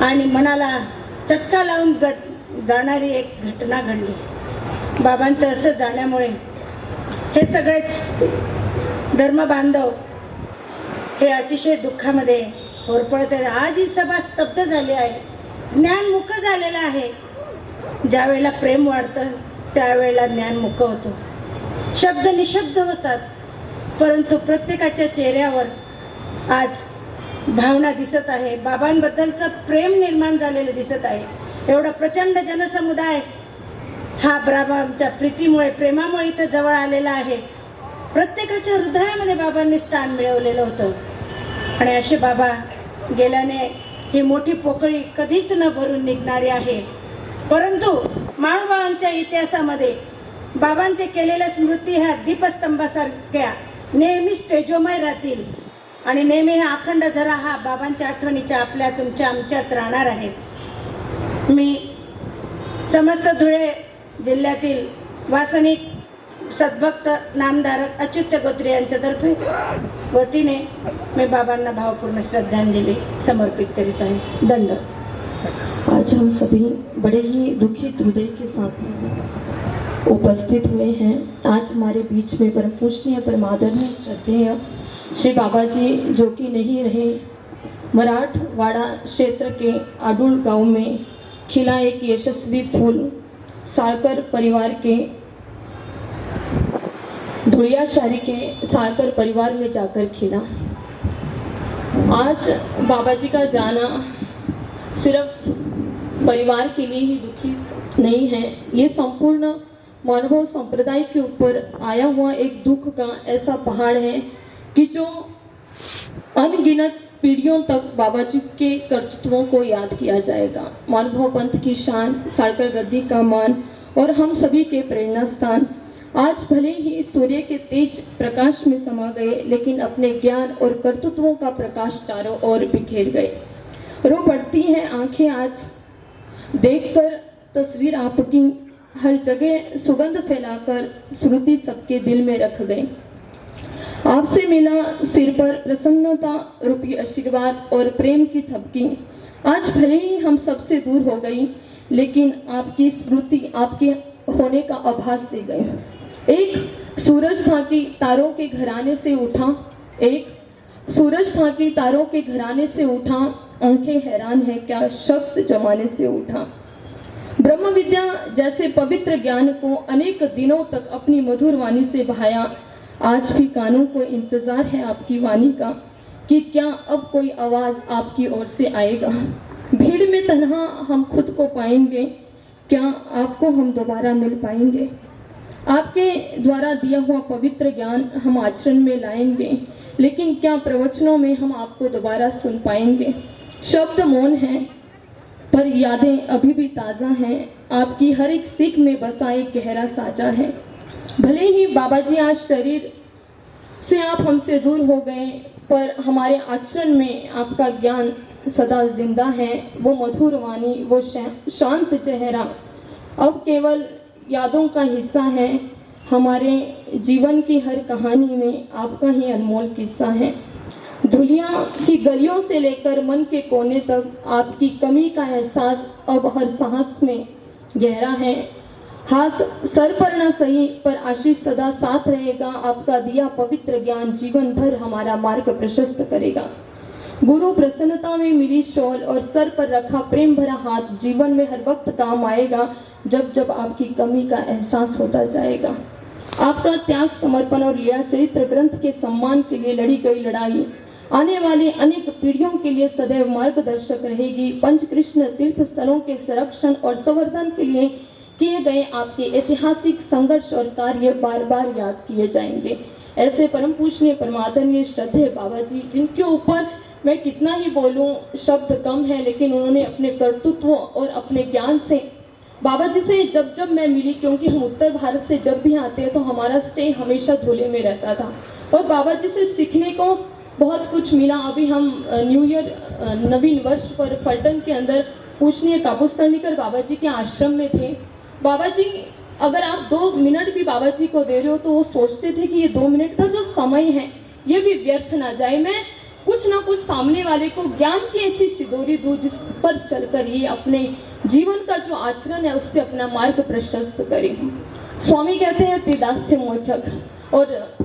S12: आणि मनाला चटका लावून जाणारी एक घटना घडली. बाबांचं असं जाण्यामुळे हे सगळेच धर्मबांधव हे अतिशय दुःखामध्ये होरपळत आहेत. आज ही सभा स्तब्ध झाली आहे, ज्ञानमुख झालेलं आहे. ज्या वेळेला प्रेम वाढतं त्यावेळेला ज्ञानमुख होतो, शब्द निशब्द होतात, परंतु प्रत्येकाच्या चेहऱ्यावर आज भावना दिसत आहे. बाबांबद्दलचं प्रेम निर्माण झालेलं दिसत आहे. एवढा प्रचंड जनसमुदाय हा बाबांच्या प्रीतीमुळे, प्रेमामुळे इथं जवळ आलेला आहे. प्रत्येकाच्या हृदयामध्ये बाबांनी स्थान मिळवलेलं होतं आणि असे बाबा गेल्याने ही मोठी पोकळी कधीच न भरून निघणारी आहे. परंतु महानुभावांच्या इतिहासामध्ये बाबांचे केलेल्या स्मृती ह्या दीपस्तंभासारख्या नेहमीच तेजोमय राहतील आणि नेहमी हा अखंड झरा हा बाबांच्या आठवणीच्या आपल्या, तुमच्या, आमच्यात राहणार आहे. मी समस्त धुळे जिल्ह्यातील वासनिक सद्भक्त नामधारक अच्युत गोत्रे यांच्यातर्फे वतीने मैं बाबांना भावपूर्ण श्रद्धांजलि समर्पित करीत आहे. दंड.
S3: आज हम सभी बड़े ही दुखित हृदय के साथ उपस्थित हुए हैं. आज हमारे बीच में परम पूजनीय, परम आदरणीय, श्रद्धेय श्री बाबा जी जो कि नहीं रहे. मराठवाड़ा क्षेत्र के आडुल गांव में खिला एक यशस्वी फूल साळकर परिवार के, धुलियाशारी के साळकर परिवार में जाकर खिला. आज बाबा जी का जाना सिर्फ परिवार के लिए ही दुखित नहीं है, ये संपूर्ण मानव संप्रदाय के ऊपर आया हुआ एक दुख का ऐसा पहाड़ है कि जो अनगिनत पीढ़ियों तक बाबा जी के कर्तृत्वों को याद किया जाएगा. मानव पंथ की शान, साळकर गद्दी का मान और हम सभी के प्रेरणा स्थान आज भले ही सूर्य के तेज प्रकाश में समा गए, लेकिन अपने ज्ञान और कर्तृत्वों का प्रकाश चारों ओर बिखेर गए. रो पड़ती हैं आंखें आज देखकर तस्वीर आपकी, हर जगह सुगंध फैलाकर स्मृति सबके दिल में रख गए. आपसे मिला सिर पर प्रसन्नता रूपी आशीर्वाद और प्रेम की थपकी. आज भले ही हम सबसे दूर हो गई, लेकिन आपकी स्मृति आपके होने का आभास दे गए. एक सूरज था कि तारों के घराने से उठा, एक सूरज था कि तारों के घराने से उठा, आंखें हैरान है क्या शख्स जमाने से उठा। ब्रह्म विद्या जैसे पवित्र ज्ञान को अनेक दिनों तक अपनी मधुर वाणी से बहाया। आज भी कानों को इंतजार है आपकी वाणी का कि क्या अब कोई आवाज आपकी ओर से आएगा। भीड़ में तन्हा हम खुद को पाएंगे, क्या आपको हम दोबारा मिल पाएंगे। आपके द्वारा दिया हुआ पवित्र ज्ञान हम आचरण में लाएंगे, लेकिन क्या प्रवचनों में हम आपको दोबारा सुन पाएंगे। शब्द मौन हैं पर यादें अभी भी ताज़ा हैं। आपकी हर एक सीख में बसा एक गहरा साजा है। भले ही बाबा जी आज शरीर से आप हमसे दूर हो गए, पर हमारे आचरण में आपका ज्ञान सदा जिंदा है। वो मधुर वाणी, वो शांत चेहरा अब केवल यादों का हिस्सा है। हमारे जीवन की हर कहानी में आपका ही अनमोल किस्सा है। धुलिया की गलियों से लेकर मन के कोने तक आपकी कमी का एहसास अब हर सांस में गहरा है। हाथ सर पर न सही पर आशीष सदा साथ रहेगा। आपका दिया पवित्र ज्ञान जीवन भर हमारा मार्ग प्रशस्त करेगा। गुरु प्रसन्नता में मिली शॉल और सर पर रखा प्रेम भरा हाथ जीवन में हर वक्त काम आएगा, जब जब आपकी कमी का एहसास होता जाएगा। आपका त्याग, समर्पण और लीला चरित्र ग्रंथ के सम्मान के लिए लड़ी गई लड़ाई आने वाले अनेक पीढ़ियों के लिए सदैव मार्गदर्शक रहेगी। पंच कृष्ण तीर्थ स्थलों के संरक्षण और संवर्धन के लिए किए गए आपके ऐतिहासिक संघर्ष और कार्य बार बार याद किए जाएंगे। ऐसे परम पूजनीय परमादरणीय श्रद्धेय बाबा जी, जिनके ऊपर मैं कितना ही बोलूं शब्द कम है, लेकिन उन्होंने अपने कर्तृत्व और अपने ज्ञान से बाबा जी से जब जब मैं मिली, क्योंकि हम उत्तर भारत से जब भी आते हैं तो हमारा स्टे हमेशा धुले में रहता था और बाबा जी से सीखने को बहुत कुछ मिला। अभी हम न्यू ईयर नवीन वर्ष पर फल्टन के अंदर पूजनीय कापुस्तर्णीकर बाबा जी के आश्रम में थे। बाबा जी अगर आप 2 मिनट भी बाबा जी को दे रहे हो तो वो सोचते थे कि ये 2 मिनट का जो समय है ये भी व्यर्थ ना जाए, मैं कुछ ना कुछ सामने वाले को ज्ञान की ऐसी शिदोरी दूं जिस पर चलकर ये अपने जीवन का जो आचरण है उससे अपना मार्ग प्रशस्त करें। स्वामी कहते हैं त्रिदास्य मोचक, और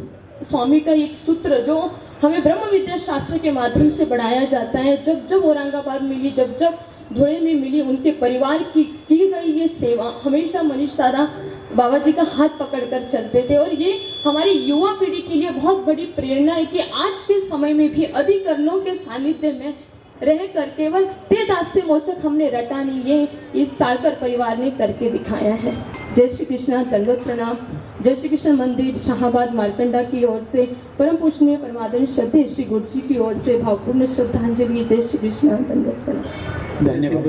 S3: स्वामी का एक सूत्र जो हमें ब्रह्म विद्या शास्त्र के माध्यम से बढ़ाया जाता है। जब जब औरंगाबाद मिली, जब जब धुले में मिली, उनके परिवार की गई ये सेवा, हमेशा मनीष दादा बाबा जी का हाथ पकड़कर चलते थे। और ये हमारी युवा पीढ़ी के लिए बहुत बड़ी प्रेरणा है कि आज के समय में भी अधिकरणों के सानिध्य में रहकर केवल ते दास्य मोचक हमने रटा नहीं, ये इस सालकर परिवार ने करके दिखाया है। जय श्री कृष्णा, दंडवत प्रणाम। जय श्री कृष्ण मंदिर शाहबाद मारकंडा की ओर से परम पूजनीय परमादरणीय श्रद्धेय श्री गुरु जी की ओर से भावपूर्ण श्रद्धांजलि। जय श्री कृष्णा, दंडवत प्रणाम।
S2: धन्यवाद।